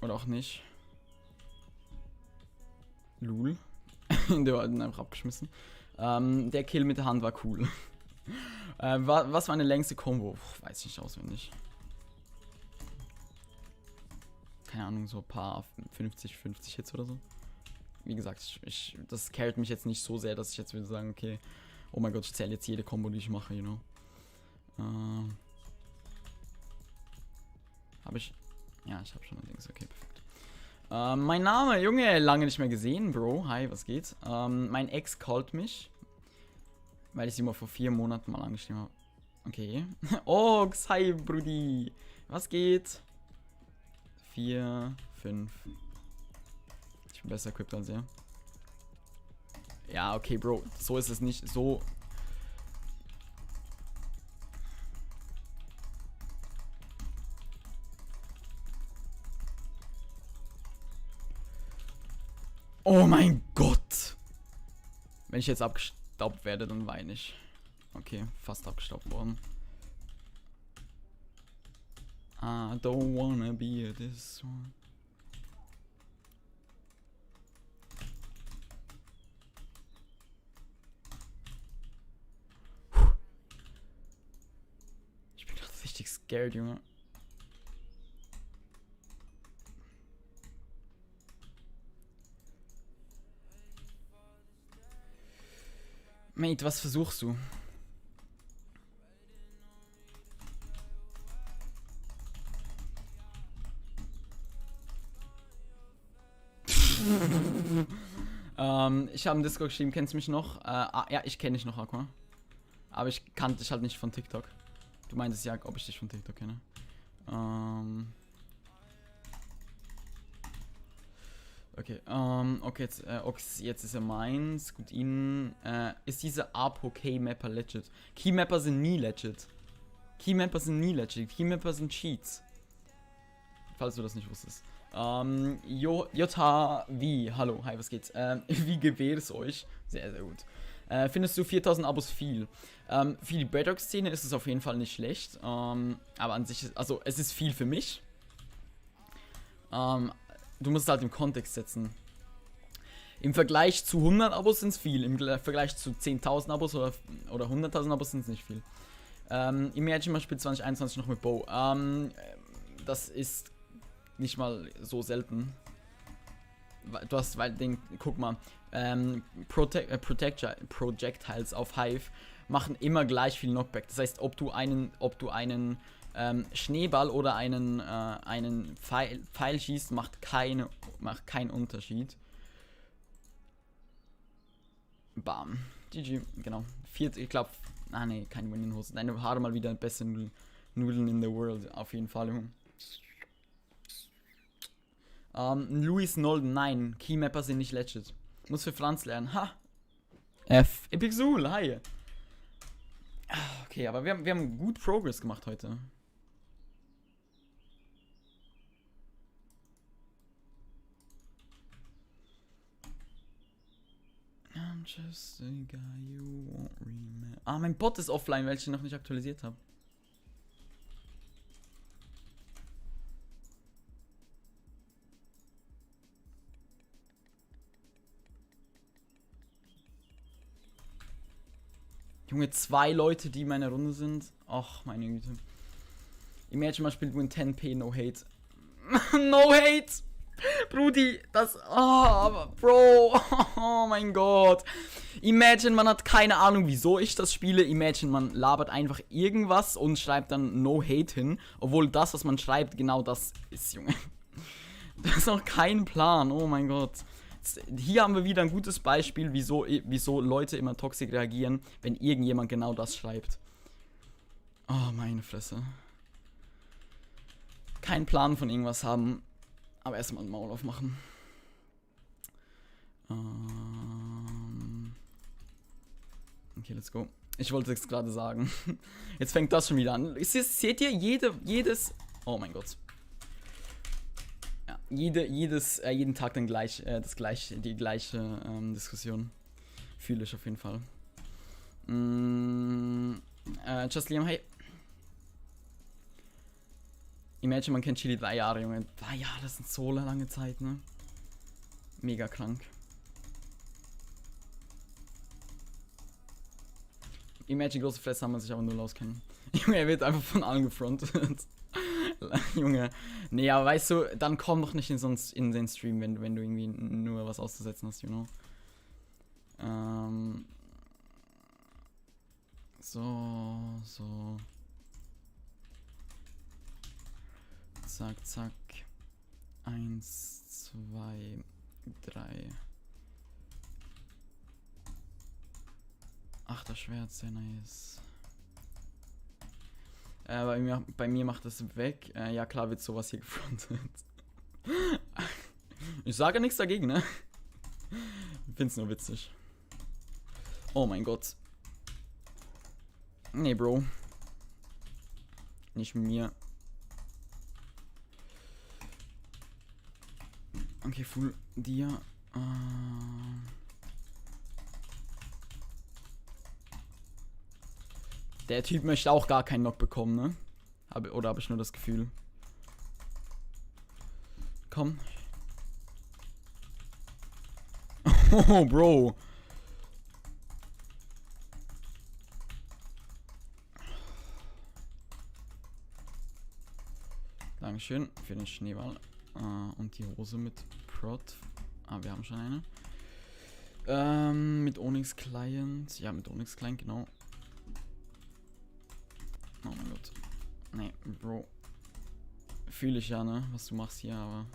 Oder auch nicht. Lul. Der war einfach abgeschmissen. Der Kill mit der Hand war cool. Was war eine längste Combo? Weiß ich nicht auswendig. Keine Ahnung, so ein paar 50 Hits oder so. Wie gesagt, das carryt mich jetzt nicht so sehr, dass ich jetzt würde sagen, okay, oh mein Gott, ich zähle jetzt jede Combo, die ich mache, you know. Habe ich? Ja, ich habe schon allerdings. Okay, perfekt. Mein Name, Junge, lange nicht mehr gesehen, Bro. Hi, was geht? Mein Ex callt mich, weil ich sie mal vor 4 Monaten mal angeschrieben habe. Okay. Oh, hi, Brudi. Was geht? 4, 5. Ich bin besser equipped als er. Ja, okay, Bro. So ist es nicht. So. Oh mein Gott. Wenn ich jetzt abgestaubt werde, dann weine ich. Okay, fast abgestaubt worden. I don't wanna be this one. Ich bin gerade richtig scared, Junge. Mate, was versuchst du? Ich habe im Discord geschrieben, kennst du mich noch? Ja, ich kenne dich noch, Aqua. Aber ich kannte dich halt nicht von TikTok. Du meintest ja, ob ich dich von TikTok kenne. Okay, jetzt ist er meins. Gut, ihn. Ist diese Apo Keymapper legit? Keymapper sind nie legit. Keymapper sind Cheats. Falls du das nicht wusstest. Jota, wie? Hallo, hi, was geht? Wie geht's euch? Sehr, sehr gut. Findest du 4000 Abos viel? Für die Bedrock-Szene ist es auf jeden Fall nicht schlecht. Aber an sich, also es ist viel für mich. Du musst es halt im Kontext setzen. Im Vergleich zu 100 Abos sind es viel. Im Vergleich zu 10.000 Abos oder 100.000 Abos sind es nicht viel. Imagine mal spielt 2021 noch mit Bo. Das ist nicht mal so selten. Du hast, guck mal, Projectiles auf Hive machen immer gleich viel Knockback. Das heißt, ob du einen Schneeball oder einen Pfeil schießt, macht keinen Unterschied. Bam. GG, genau. Ich glaube, nee, kein Win in Hose. Deine Haare mal wieder beste Nudeln in the world, auf jeden Fall. Louis Nolden, nein, Keymapper sind nicht legit. Muss für Franz lernen. Ha! F. Epixul, hi! Okay, aber wir haben gut Progress gemacht heute. I'm just a guy you won't remember. Ah, mein Bot ist offline, weil ich ihn noch nicht aktualisiert habe. Junge, 2 Leute, die in meiner Runde sind. Ach, meine Güte. Imagine mal spielt Win 10p, no hate. No hate! Brudi, das. Oh, Bro. Oh mein Gott. Imagine, man hat keine Ahnung, wieso ich das spiele. Imagine, man labert einfach irgendwas und schreibt dann no hate hin. Obwohl das, was man schreibt, genau das ist, Junge. Das ist noch kein Plan. Oh mein Gott. Hier haben wir wieder ein gutes Beispiel, wieso Leute immer toxisch reagieren, wenn irgendjemand genau das schreibt. Oh, meine Fresse. Keinen Plan von irgendwas haben. Aber erstmal ein Maul aufmachen. Okay, let's go. Ich wollte es gerade sagen. Jetzt fängt das schon wieder an. Seht ihr, jedes... Oh mein Gott. Ja, jeden Tag dann gleich, die gleiche Diskussion. Fühle ich auf jeden Fall. Just Liam, hey. Imagine, man kennt Chili 3 Jahre, Junge. 3 Jahre, das sind so lange Zeit, ne? Mega krank. Imagine, große Fresse haben wir sich aber null auskennen. Junge, er wird einfach von allen gefrontet. Junge. Nee, aber weißt du, dann komm doch nicht in den Stream, wenn du irgendwie nur was auszusetzen hast, you know. So. Zack, zack. 1, 2, 3. Ach, das Schwert, sehr nice. Bei mir macht das weg. Ja, klar wird sowas hier gefrontet. Ich sage nichts dagegen, ne? Ich find's nur witzig. Oh mein Gott. Nee, Bro. Nicht mit mir. Okay, Full Dia. Der Typ möchte auch gar keinen Knock bekommen, ne? Oder habe ich nur das Gefühl? Komm. Oh, Bro. Dankeschön für den Schneeball. Und die Hose mit Prot. Wir haben schon eine. Mit Onyx Client. Ja, mit Onyx Client, genau. Oh mein Gott. Nee, Bro. Fühle ich ja, ne? Was du machst hier, aber...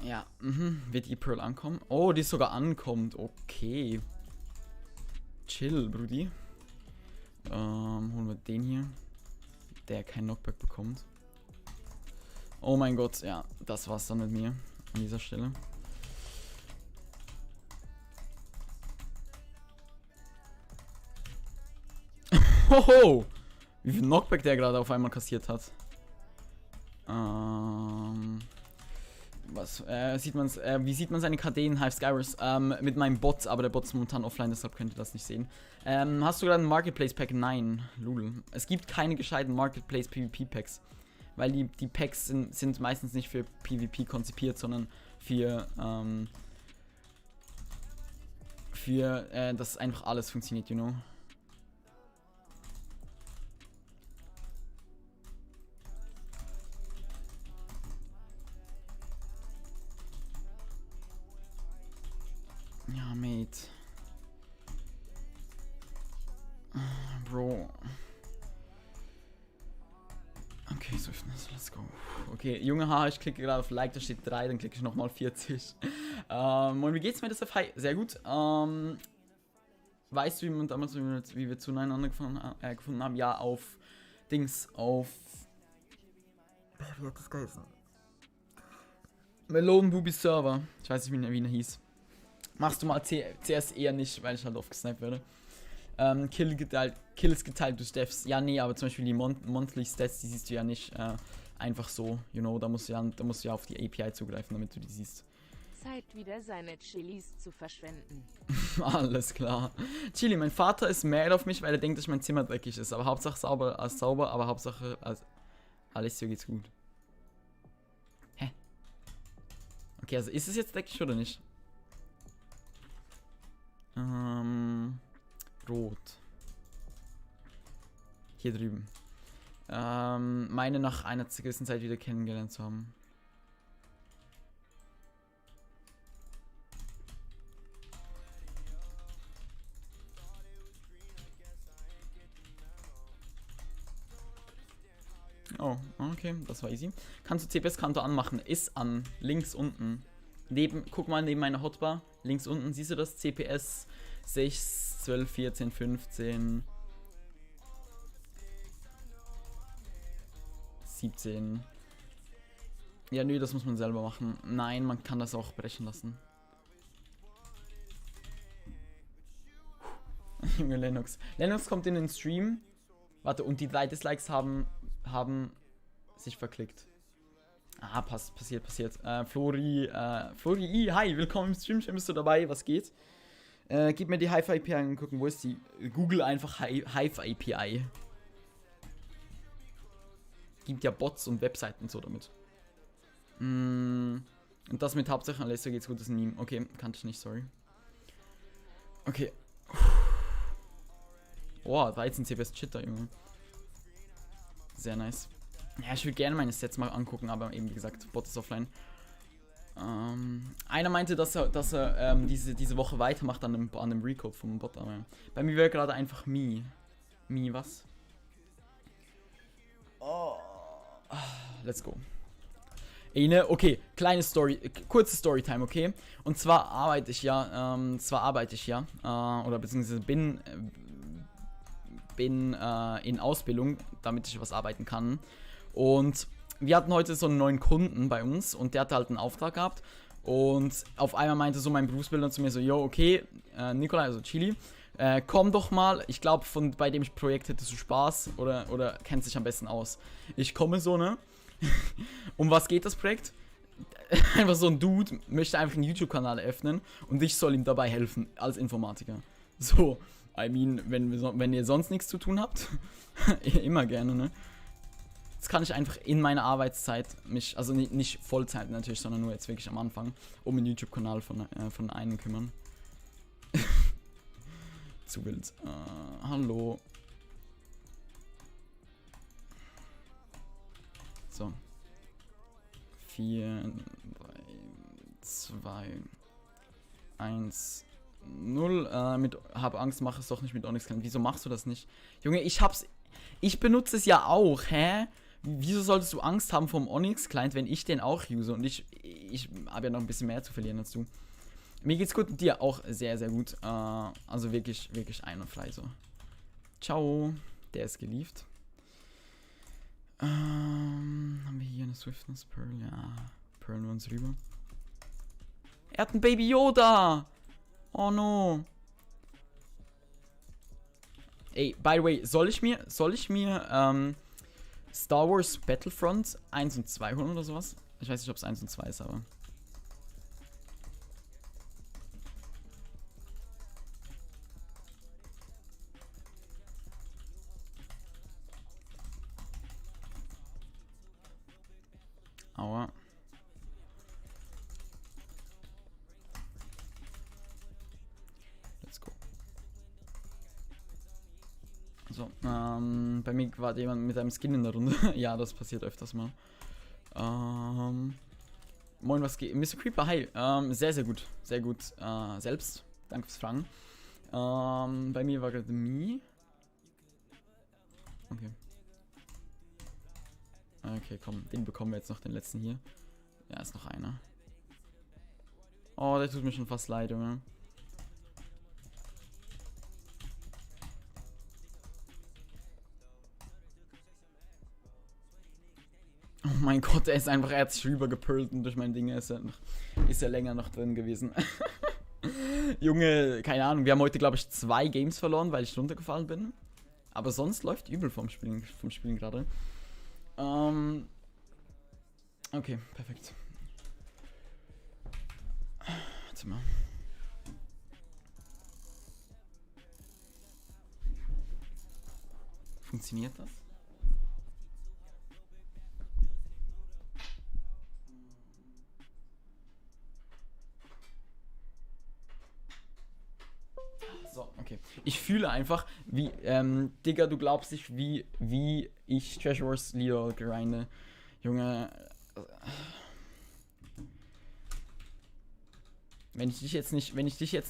Ja, wird die Pearl ankommen? Oh, die sogar ankommt. Okay. Chill, Brudi. Holen wir den hier. Der kein Knockback bekommt. Oh mein Gott, ja. Das war's dann mit mir. An dieser Stelle. Hoho! Wie viel Knockback der gerade auf einmal kassiert hat. Wie sieht man seine KD in Hive Skywars? Mit meinem Bot, aber der Bot ist momentan offline, deshalb könnt ihr das nicht sehen. Hast du gerade ein Marketplace Pack? Nein, Lul. Es gibt keine gescheiten Marketplace PvP Packs. Weil die Packs sind meistens nicht für PvP konzipiert, sondern für dass einfach alles funktioniert, you know. Ja, Mate. Bro. Okay, Swiftness, let's go. Okay, junge Haare, ich klicke gerade auf Like, da steht 3, dann klicke ich nochmal 40. Und wie geht's mir das auf Hi? Sehr gut. Weißt du, wie man damals, wie wir zueinander gefunden haben? Ja, auf Dings, auf... Wie hat das geheißen? Melon Booby Server. Ich weiß nicht, wie er hieß. Machst du mal CS eher nicht, weil ich halt oft gesniped werde. Kills geteilt durch Devs. Ja, nee, aber zum Beispiel die Monthly Stats, die siehst du ja nicht einfach so, you know, da musst du ja auf die API zugreifen, damit du die siehst. Zeit wieder seine Chilis zu verschwenden. Alles klar. Chili, mein Vater ist mad auf mich, weil er denkt, dass mein Zimmer dreckig ist. Aber Hauptsache sauber, aber Hauptsache Alessio geht's gut. Hä? Okay, also ist es jetzt dreckig oder nicht? Rot. Hier drüben. Meine nach einer gewissen Zeit wieder kennengelernt zu haben. Oh, okay, das war easy. Kannst du CPS-Kanto anmachen? Ist an. Links unten. Guck mal neben meiner Hotbar. Links unten, siehst du das? CPS 6, 12, 14, 15. 17. Ja, nö, das muss man selber machen. Nein, man kann das auch brechen lassen. Junge Lennox. Lennox kommt in den Stream. Warte, und die 3 Dislikes haben sich verklickt. Ah, passiert. Flori, I, hi, willkommen im Stream, schön bist du dabei, was geht? Gib mir die Hive API und gucken, wo ist die? Google einfach Hive API. Gibt ja Bots und Webseiten und so damit. Und das mit Hauptsache Alessio geht's gut, das ist ein Meme. Okay, kannte ich nicht, sorry. Okay. Oh, 13 CBS Chitter, Junge. Sehr nice. Ja, ich würde gerne meine Sets mal angucken, aber eben wie gesagt, Bot ist offline. Einer meinte, dass er diese Woche weitermacht an dem Recode vom Bot, aber bei mir wäre gerade einfach Mi, was? Oh. Let's go. Okay, kleine Story, kurze Storytime, okay? Und zwar arbeite ich ja, oder beziehungsweise bin in Ausbildung, damit ich was arbeiten kann. Und wir hatten heute so einen neuen Kunden bei uns und der hatte halt einen Auftrag gehabt. Und auf einmal meinte so mein Berufsbilder zu mir so, yo, okay, Nikolai, also Chili, komm doch mal, ich glaube, bei dem Projekt hättest du Spaß oder kennst dich am besten aus. Ich komme so, ne? Um was geht das Projekt? Einfach so ein Dude möchte einfach einen YouTube-Kanal öffnen und ich soll ihm dabei helfen, als Informatiker. So, I mean, wenn ihr sonst nichts zu tun habt, immer gerne, ne? Jetzt kann ich einfach in meiner Arbeitszeit mich, also nicht Vollzeit natürlich, sondern nur jetzt wirklich am Anfang, um den YouTube-Kanal von einem kümmern. Zu wild. Hallo. So. 4, 3, 2, 1, 0. Hab Angst, mach es doch nicht mit Onyx Client. Wieso machst du das nicht? Junge, ich benutze es ja auch, hä? Wieso solltest du Angst haben vom Onyx Client, wenn ich den auch use? Und ich habe ja noch ein bisschen mehr zu verlieren als du. Mir geht's gut und dir auch sehr, sehr gut. Also wirklich, wirklich einwandfrei so. Ciao. Der ist gelieft. Haben wir hier eine Swiftness Pearl? Ja. Pearlen wir uns rüber. Er hat einen Baby Yoda! Oh no. Ey, by the way, soll ich mir Star Wars Battlefront 1 und 2 holen oder sowas? Ich weiß nicht, ob es 1 und 2 ist, aber. Aua. Let's go. So, bei mir war jemand mit einem Skin in der Runde. Ja, das passiert öfters mal. Moin, was geht? Mr. Creeper, hi. Sehr, sehr gut. Sehr gut. Selbst. Danke fürs Fragen. Bei mir war gerade Mi. Okay. Okay, komm. Den bekommen wir jetzt noch, den letzten hier. Ja, ist noch einer. Oh, der tut mir schon fast leid, Junge. Oh mein Gott, er hat sich rübergepölt und durch mein Ding ist er länger noch drin gewesen. Junge, keine Ahnung, wir haben heute, glaube ich, 2 Games verloren, weil ich runtergefallen bin. Aber sonst läuft übel vom Spielen gerade. Okay, perfekt. Warte mal. Funktioniert das? So, okay. Ich fühle einfach, wie, Digga, du glaubst nicht, wie ich Treasure Wars Lieder grinde. Junge. Wenn ich dich jetzt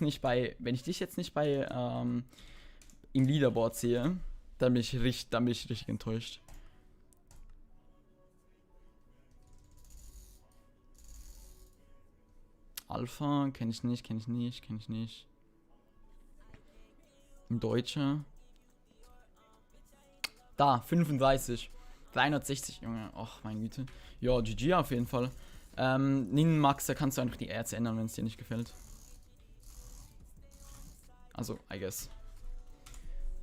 nicht bei im Leaderboard sehe, dann bin ich richtig enttäuscht. Alpha, kenn ich nicht. Im Deutsche. Da, 35. 360, Junge. Ach, meine Güte. Ja, GG auf jeden Fall. Max, da kannst du einfach die Erze ändern, wenn es dir nicht gefällt. Also, I guess.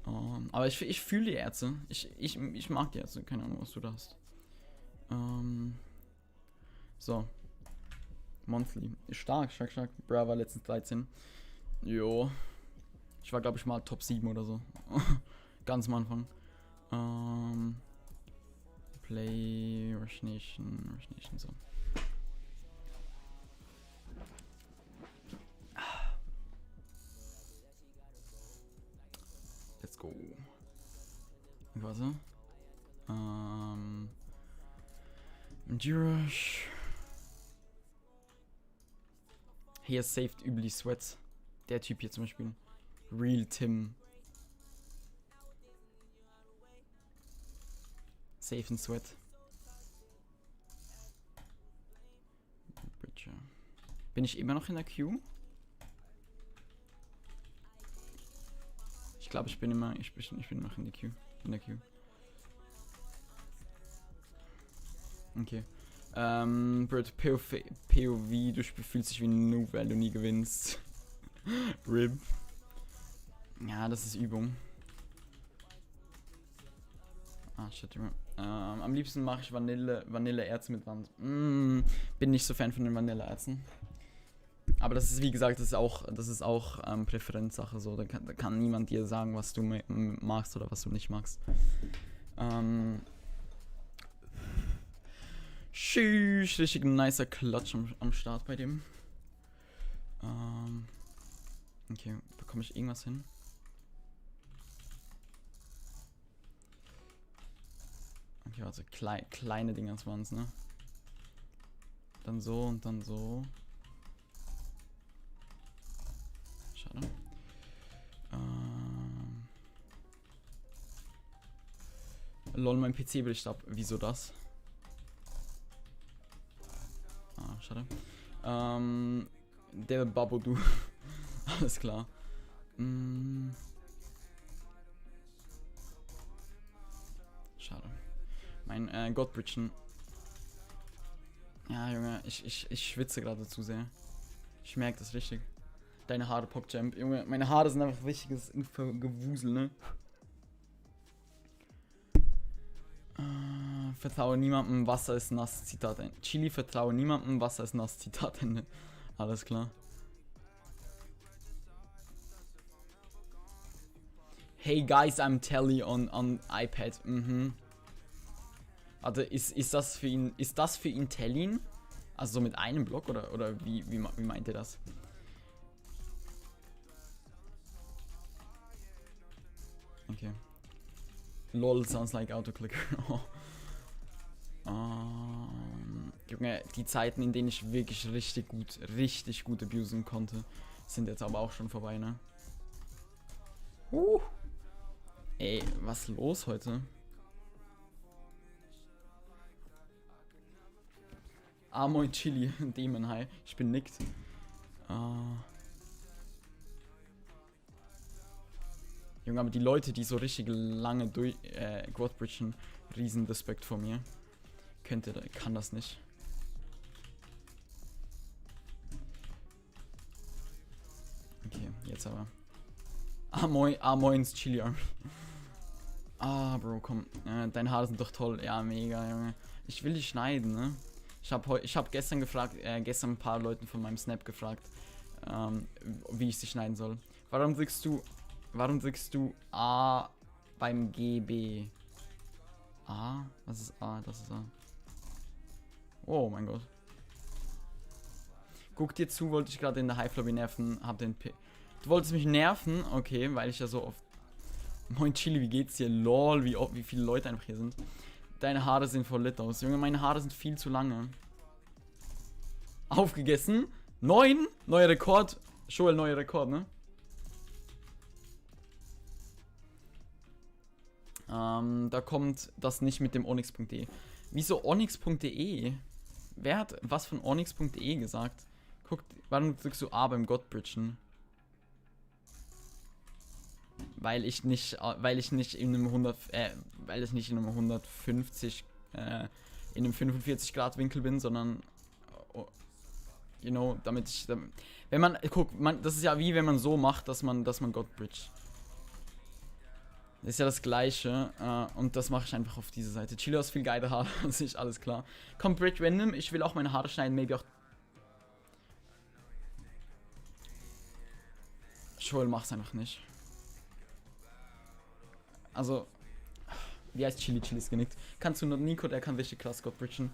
Aber ich fühle die Erze. Ich mag die Erze. Keine Ahnung, was du da hast. So. Monthly. Stark. Bra war letztens 13. Jo. Ich war, glaube ich, mal Top 7 oder so. Ganz am Anfang. Play, Rush Nation, so. Let's go. Warte. G-Rush. Hier saved übel Sweats. Der Typ hier zum Beispiel. Real Tim. Safe and Sweat. Bridger. Bin ich immer noch in der Queue? Ich glaube, ich bin noch in der Queue. Okay. Brit, POV, du fühlst dich wie ein Noob, weil du nie gewinnst. RIP. Ja, das ist Übung. Ah, shit, Junge. Am liebsten mache ich Vanilleerze mit Wand. Bin nicht so Fan von den Vanilleerzen. Aber das ist, wie gesagt, das ist auch Präferenzsache. So. Da kann niemand dir sagen, was du magst oder was du nicht magst. Tschüss, richtig nicer Klatsch am Start bei dem. Okay, bekomme ich irgendwas hin? Okay, also kleine Dinger waren es, ne? Dann so und dann so. Schade. Lol, mein PC bricht ab. Wieso das? Ah, schade. Der Babodu. Alles klar. Schade. Mein Godbridgen. Ja, Junge, ich schwitze gerade zu sehr. Ich merke das richtig. Deine Haare, PogChamp. Junge, meine Haare sind einfach richtiges Gewusel, ne? Vertraue niemandem, Wasser ist nass, Zitat Ende. Chili, vertraue niemandem, Wasser ist nass, Zitat Ende. Alles klar. Hey guys, I'm Telly on iPad. Also ist das für ihn Tellin? Also so mit einem Block oder wie meint ihr das? Okay. LOL sounds like Autoclicker. Junge, die Zeiten, in denen ich wirklich richtig gut abusen konnte, sind jetzt aber auch schon vorbei, ne? Ey, was ist los heute? Moin Chili, Demon High. Ich bin nickt. Junge, aber die Leute, die so richtig lange Godbridgen, riesen Respekt vor mir. Kann das nicht. Okay, jetzt aber. Moins Chili Army. Bro, komm. Deine Haare sind doch toll. Ja, mega, Junge. Ich will die schneiden, ne? Ich hab gestern ein paar Leuten von meinem Snap gefragt, wie ich sie schneiden soll. Warum drückst du A beim GB? A? Was ist A? Das ist A. Oh mein Gott. Guck dir zu, wollte ich gerade in der Hive-Lobby nerven, hab den Du wolltest mich nerven? Okay, weil ich ja so oft... Moin Chili, wie geht's dir? Lol, wie viele Leute einfach hier sind. Deine Haare sehen voll lit aus. Junge, meine Haare sind viel zu lange. Aufgegessen. 9. Neuer Rekord. Joel, neuer Rekord, ne? Da kommt das nicht mit dem onyx.de. Wieso onyx.de? Wer hat was von onyx.de gesagt? Guck, warum drückst du A beim Godbridgen? Weil ich nicht in einem weil ich nicht in einem 150, in einem 45 Grad Winkel bin, sondern, you know, wenn man, guck, das ist ja wie wenn man so macht, dass man Gott bridge. Das ist ja das Gleiche, und das mache ich einfach auf diese Seite. Chilo ist viel geiler Haare als ich, alles klar. Komm, Bridge Random, ich will auch meine Haare schneiden, maybe auch. Joel, mach's einfach nicht. Also, wie heißt Chili? Chili ist genickt. Kannst du nur Nico, der kann richtig krass Gott bridgen.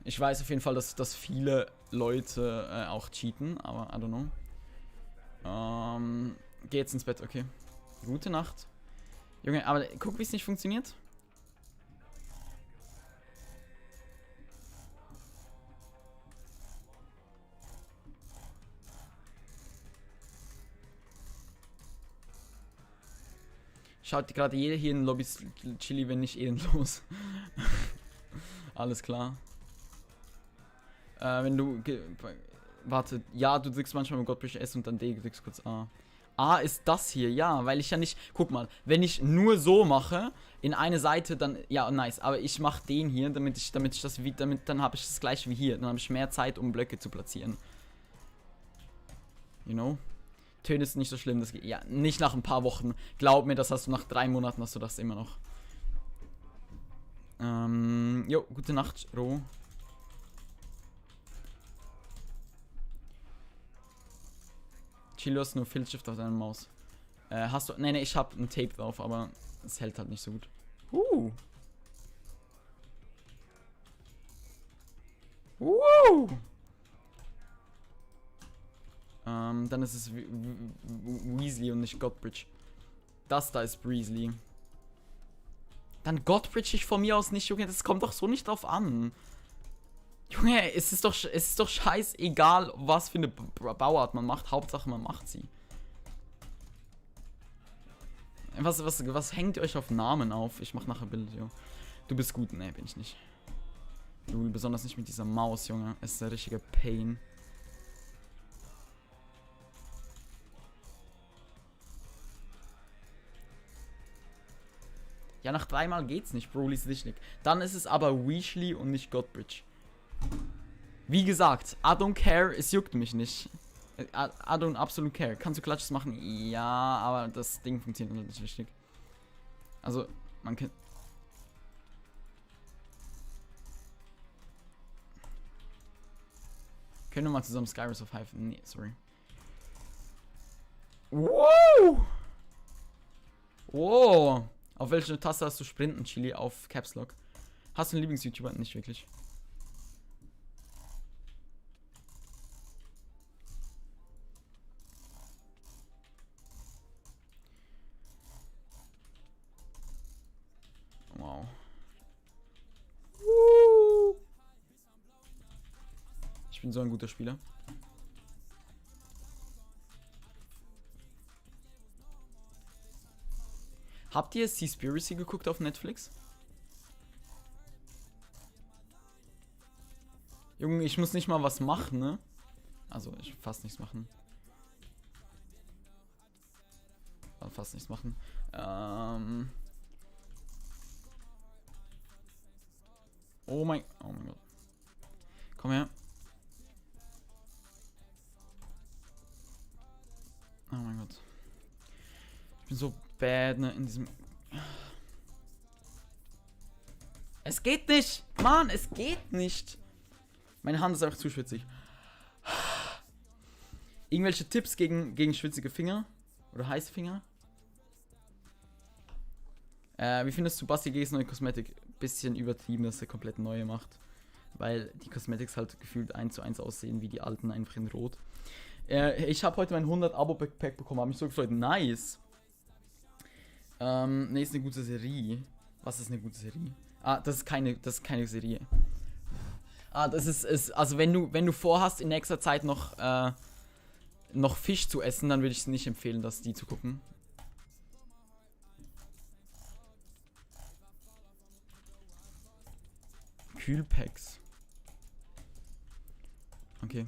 Ich weiß auf jeden Fall, dass viele Leute auch cheaten, aber I don't know. Geh jetzt ins Bett, okay. Gute Nacht. Junge, aber guck, wie es nicht funktioniert. Schaut gerade jeder hier in Lobbys Chili, wenn nicht ehrenlos. Alles klar. Wenn du... Warte, ja, du drückst manchmal mit Godbridge S und dann D, drückst kurz A. A ist das hier, ja, weil ich ja nicht... Guck mal, wenn ich nur so mache, in eine Seite, dann... Ja, nice, aber ich mache den hier, dann habe ich das gleiche wie hier. Dann habe ich mehr Zeit, um Blöcke zu platzieren. You know? Töne ist nicht so schlimm, das geht... Ja, nicht nach ein paar Wochen. Glaub mir, das hast du nach 3 Monaten, hast du das immer noch. Jo, gute Nacht, Ro. Chilo ist nur Filzstift auf deiner Maus. Hast du... Nee, ich hab ein Tape drauf, aber es hält halt nicht so gut. Dann ist es Weasley und nicht Godbridge. Das da ist Breezely. Dann Godbridge ich von mir aus nicht, Junge. Das kommt doch so nicht drauf an. Junge, es ist doch scheißegal, was für eine Bauart man macht. Hauptsache, man macht sie. Was hängt ihr euch auf Namen auf? Ich mach nachher Bild, jo. Du bist gut. Nee, bin ich nicht. Du, besonders nicht mit dieser Maus, Junge. Es ist ein richtiger Pain. Ja, nach 3 Mal geht's nicht, Broly ist nicht. Dann ist es aber Weasley und nicht Godbridge. Wie gesagt, I don't care, es juckt mich nicht. I don't absolut care. Kannst du Klatsches machen? Ja, aber das Ding funktioniert nicht richtig. Also, man kann... Können wir mal zusammen Skyrus of Hive? Nee, sorry. Wow! Wow! Auf welche Taste hast du Sprinten, Chili? Auf Caps Lock. Hast du einen Lieblings-YouTuber? Nicht wirklich. Wow. Ich bin so ein guter Spieler. Habt ihr Seaspiracy geguckt auf Netflix? Junge, ich muss nicht mal was machen, ne? Also, ich will fast nichts machen. Fast nichts machen. Oh mein Gott. Komm her. Oh mein Gott. Ich bin so bad, ne, in diesem... Es geht nicht! Mann, es geht nicht! Meine Hand ist einfach zu schwitzig. Irgendwelche Tipps gegen schwitzige Finger? Oder heiße Finger? Wie findest du Basti G's neue Kosmetik? Bisschen übertrieben, dass er komplett neue macht. Weil die Cosmetics halt gefühlt 1:1 aussehen wie die alten, einfach in Rot. Ich habe heute mein 100 Abo-Pack bekommen, habe mich so gefreut. Nice! Ne, ist eine gute Serie. Was ist eine gute Serie? Ah, das ist keine Serie. Ah, das ist also wenn du vorhast, in nächster Zeit noch Fisch zu essen, dann würde ich es nicht empfehlen, die zu gucken. Kühlpacks. Okay.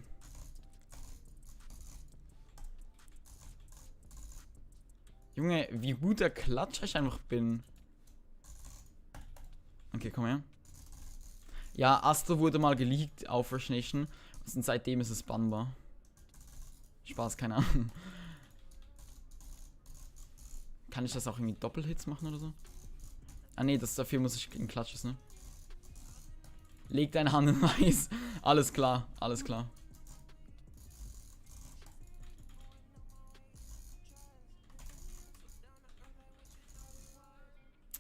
Junge, wie gut der Klatscher ich einfach bin. Okay, komm her. Ja, Astro wurde mal geleakt auf Rush Nation. Und seitdem ist es bannbar. Spaß, keine Ahnung. Kann ich das auch irgendwie Doppelhits machen oder so? Ah ne, dafür muss ich gegen Clutches, ne? Leg deine Hand in Weiß. Alles klar, alles klar.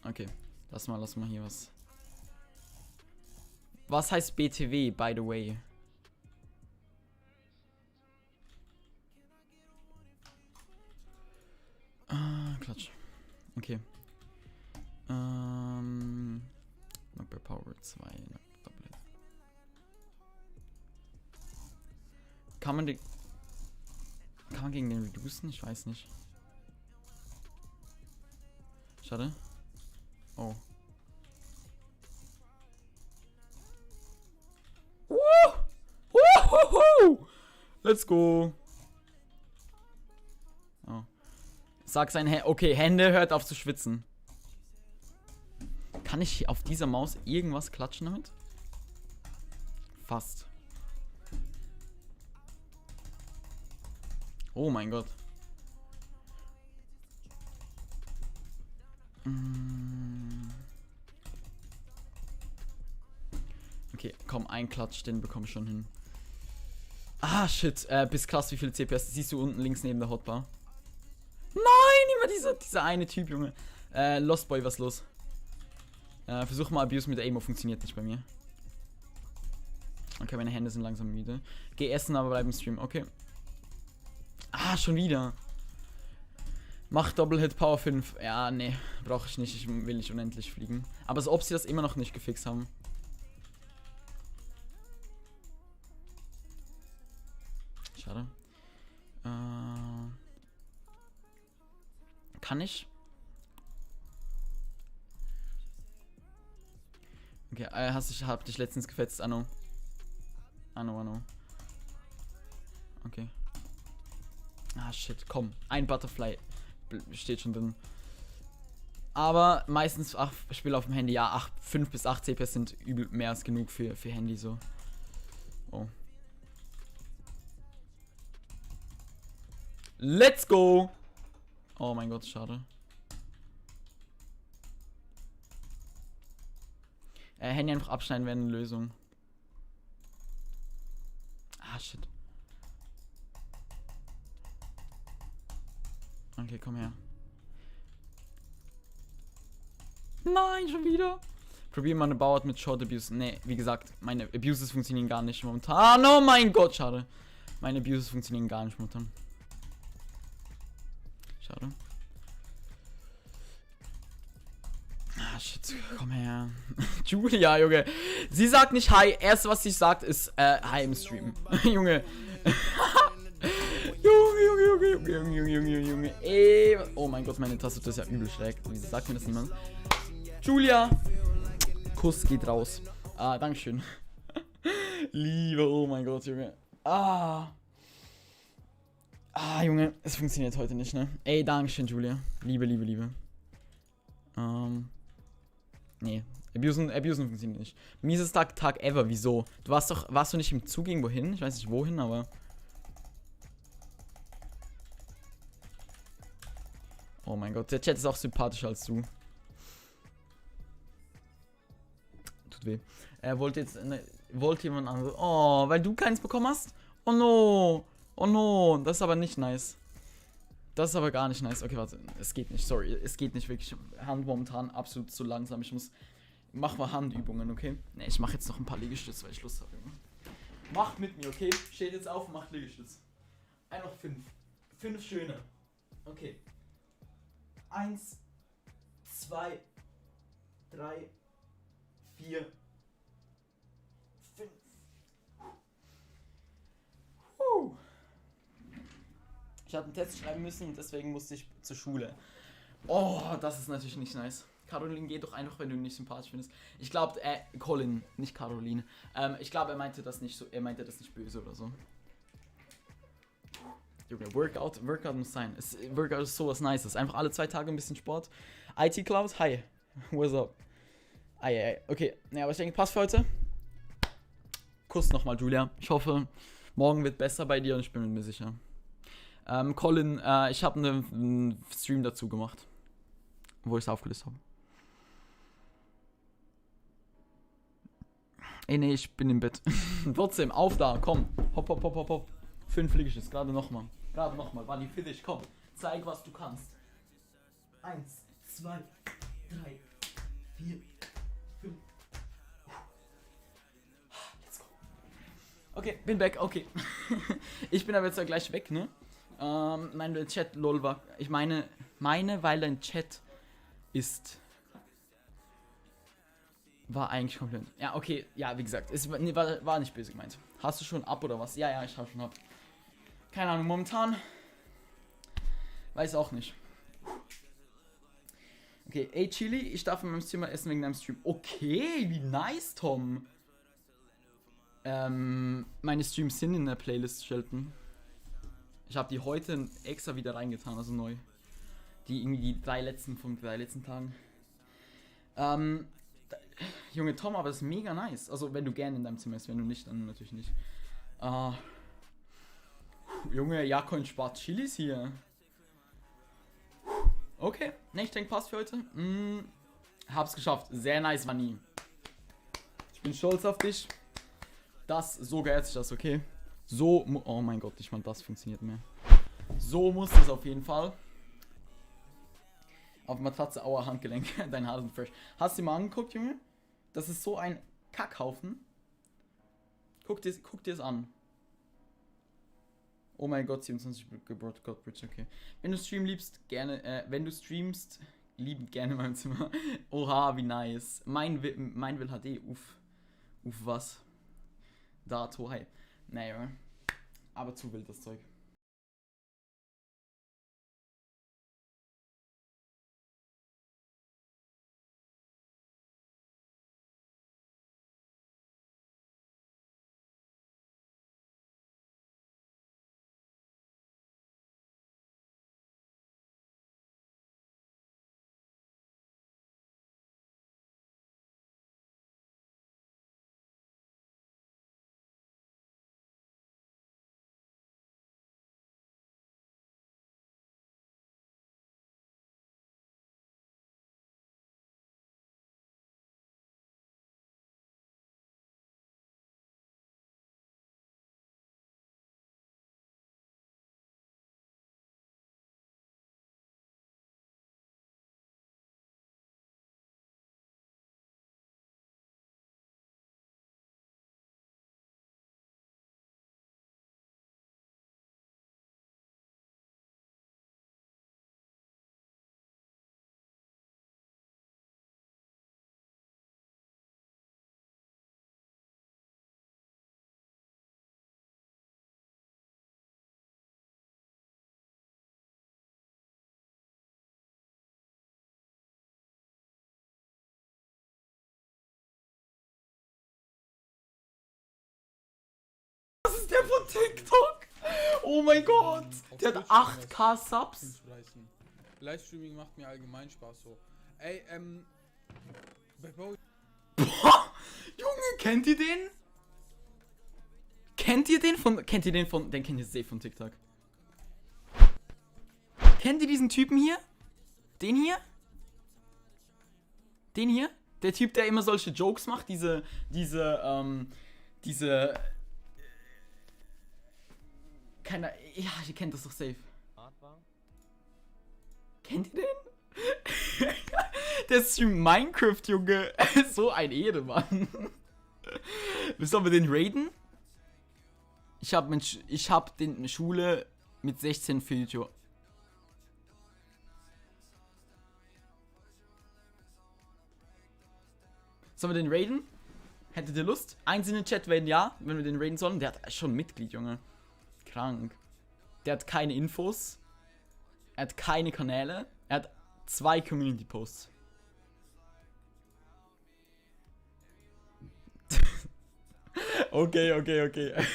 Okay, lass mal hier was. Was heißt BTW, by the way? Klatsch. Okay. Knockback Power 2. Kann man gegen den reducen? Ich weiß nicht. Schade. Oh. Let's go. Oh. Sag sein Hände. Okay, Hände, hört auf zu schwitzen. Kann ich auf dieser Maus irgendwas klatschen damit? Fast. Oh mein Gott. Okay, komm, ein Klatsch, den bekomme ich schon hin. Ah, shit. Bis krass, wie viele CPS. Siehst du unten links neben der Hotbar? Nein, immer dieser eine Typ, Junge. Lost Boy, was ist los? Versuch mal Abuse mit Aimo, funktioniert nicht bei mir. Okay, meine Hände sind langsam müde. Geh essen, aber bleib im Stream, okay. Ah, schon wieder. Mach Doppelhit Power 5. Ja, nee, brauche ich nicht. Ich will nicht unendlich fliegen. Aber als ob sie das immer noch nicht gefixt haben. Schade. Kann ich? Okay, hab dich letztens gefetzt, Anno. Anno. Okay. Ah, shit, komm. Ein Butterfly steht schon drin. Aber meistens Spiele auf dem Handy, ja, 5 bis 8 CPS sind übel mehr als genug für Handy so. Oh. Let's go! Oh mein Gott, schade. Handy einfach abschneiden wäre eine Lösung. Ah, shit. Okay, komm her. Nein, schon wieder. Probier mal eine Bauart mit Short Abuse. Ne, wie gesagt, meine Abuses funktionieren gar nicht momentan. Oh mein Gott, schade. Meine Abuses funktionieren gar nicht momentan. Schade. Ah, shit, komm her. Julia, Junge. Sie sagt nicht Hi. Erst, was sie sagt, ist Hi im Stream. Junge. Junge. Ey. Oh mein Gott, meine Tastatur ist ja übel schräg. Wieso sagt mir das niemand? Julia. Kuss geht raus. Ah, dankeschön. Liebe, oh mein Gott, Junge. Junge, es funktioniert heute nicht, ne? Ey, dankeschön, Julia. Liebe. Nee. Abusen funktioniert nicht. Mieses Tag ever, wieso? Warst du nicht im Zug irgendwo hin? Ich weiß nicht wohin, aber. Oh mein Gott, der Chat ist auch sympathischer als du. Tut weh. Wollte jemand anderes. Oh, weil du keins bekommen hast? Oh no, das ist aber nicht nice. Das ist aber gar nicht nice. Okay, warte, es geht nicht, sorry, es geht nicht wirklich. Hand momentan absolut zu langsam. Mach mal Handübungen, okay? Ne, ich mache jetzt noch ein paar Liegestütze, weil ich Lust habe. Macht mit mir, okay? Steht jetzt auf und macht Liegestütze. Einfach 5. 5 schöne. Okay. 1, 2, 3, 4, 5. Ich hatte einen Test schreiben müssen und deswegen musste ich zur Schule. Oh, das ist natürlich nicht nice. Caroline, geh doch einfach, wenn du ihn nicht sympathisch findest. Ich glaube, Colin, nicht Caroline. Ich glaube, er meinte das nicht nicht böse oder so. Junge, Workout muss sein. Workout ist sowas Nices. Einfach alle 2 Tage ein bisschen Sport. IT Cloud, hi. What's up? Eieiei. Okay, naja, aber ich denke, passt für heute. Kuss nochmal, Julia. Ich hoffe, morgen wird besser bei dir und ich bin mir sicher. Colin, ich habe einen Stream dazu gemacht, wo ich es aufgelöst habe. Ey, nee, ich bin im Bett. Trotzdem, auf da, komm. Hopp, hopp, hopp, hopp, hopp. 5 Liegestütze, gerade nochmal. Gerade nochmal, Bunny, für dich, komm. Zeig, was du kannst. 1, 2, 3, 4, 5. Let's go. Okay, bin back, okay. Ich bin aber jetzt ja gleich weg, ne? Mein Chat, lol, war. Ich meine, weil dein Chat ist. War eigentlich komplett. Ja, okay, ja, wie gesagt, es war nicht böse gemeint. Hast du schon ab oder was? Ja, ich habe schon ab. Keine Ahnung, momentan. Weiß auch nicht. Okay, ey Chili, ich darf in meinem Zimmer essen wegen deinem Stream. Okay, wie nice, Tom. Meine Streams sind in der Playlist, Shelton. Ich habe die heute extra wieder reingetan, also neu. Die irgendwie die 3 letzten Tagen. Junge Tom, aber das ist mega nice. Also wenn du gerne in deinem Zimmer bist, wenn du nicht, dann natürlich nicht. Junge, Jakon spart Chilis hier. Okay, ne, ich denke passt für heute. Hab's geschafft. Sehr nice, Manni. Ich bin stolz auf dich. So geehrt sich das, okay? Oh mein Gott, nicht mal das funktioniert mehr. So muss es auf jeden Fall. Auf Matratze, aua, Handgelenk. Dein Haar sind fresh. Hast du dir mal angeguckt, Junge? Das ist so ein Kackhaufen. Guck dir es an. Oh mein Gott, 27 Godbridge, okay. Wenn du streamst, liebend gerne in meinem Zimmer. Oha, wie nice. Mein Will HD, uff, was? Dato, hi. Naja, aber zu wild das Zeug. Das ist der von TikTok. Oh mein Gott. Der hat 8k Subs. Livestreaming macht mir allgemein Spaß so. Ey, Boah, Junge, kennt ihr den? Den kennt ihr safe von TikTok. Kennt ihr diesen Typen hier? Den hier? Der Typ, der immer solche Jokes macht, diese keiner, ja, ihr kennt das doch safe. Kennt ihr den? Der streamt Minecraft, Junge. So ein Ehemann. Sollen wir den raiden? Ich hab den Schule mit 16 für YouTube. Sollen wir den raiden? Hättet ihr Lust? Eins in den Chat, wenn ja, wenn wir den raiden sollen. Der hat schon Mitglied, Junge. Krank. Der hat keine Infos. Er hat keine Kanäle. Er hat 2 Community-Posts. Okay.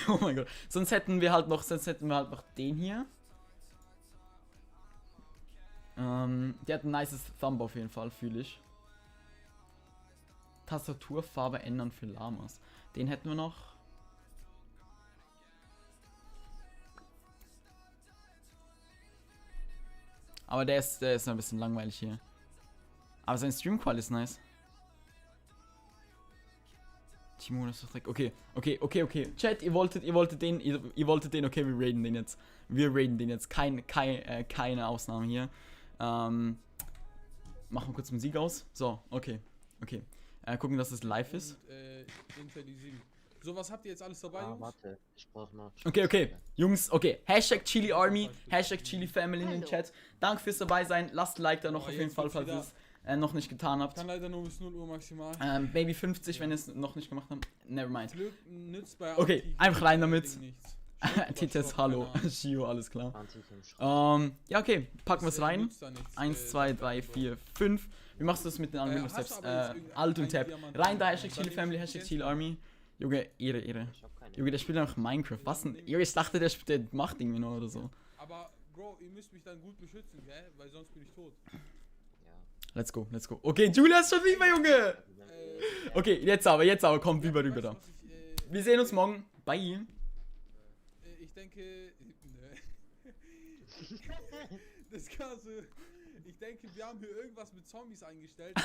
Oh mein Gott. Sonst hätten wir halt noch den hier. Der hat ein nices Thumb auf jeden Fall, fühle ich. Tastaturfarbe ändern für Lamas. Den hätten wir noch. Aber der ist ein bisschen langweilig hier. Aber sein Stream-Qual ist nice. Timon ist doch direkt. Okay. Chat, ihr wolltet den, okay, wir raiden den jetzt. Keine Ausnahme hier. Machen wir kurz Musik aus. So, okay. Gucken, dass es live ist. Und, Intellisim. So, was habt ihr jetzt alles dabei, Jungs? Warte, ich brauch noch. Okay. Jungs, okay. Hashtag Chili Army, Hashtag Chili Family in den Hallo. Chat. Danke fürs dabei sein. Lasst ein Like da noch Oh, auf jeden jetzt Fall, geht's falls ihr wieder. es noch nicht getan habt. Kann leider nur bis 0 Uhr maximal. Baby 50, wenn ihr es noch nicht gemacht habt. Nevermind. Glück nützt bei Okay, Anti- einfach rein damit. nichts. Stopp oder Tites, Stopp, hallo. keine Ahnung. Shio, alles klar. 20 im Schrank. Ja, okay. Packen wir es Das, rein. nützt da nichts, 1, 2, 3, 4, 5. Wie machst du das mit den anderen hast du Windows-Tabs? aber jetzt irgendeinen Alt und Tab. Diamant- Rein da, Hashtag Dann Chili Family, nimmst du Hashtag den Chili Army. Junge, Ehre. Ich hab keine. Junge, der spielt einfach Minecraft. Was denn? Junge, ich dachte, der macht irgendwie noch oder so. Aber, Bro, ihr müsst mich dann gut beschützen, gell? Weil sonst bin ich tot. Ja. Let's go. Okay, Julia ist schon lieber, Junge. Äh, Okay, jetzt aber, komm, rüber weißt du, da. was ich, Wir sehen uns morgen. Bye. Ich denke. Das Ganze. Ich denke, wir haben hier irgendwas mit Zombies eingestellt.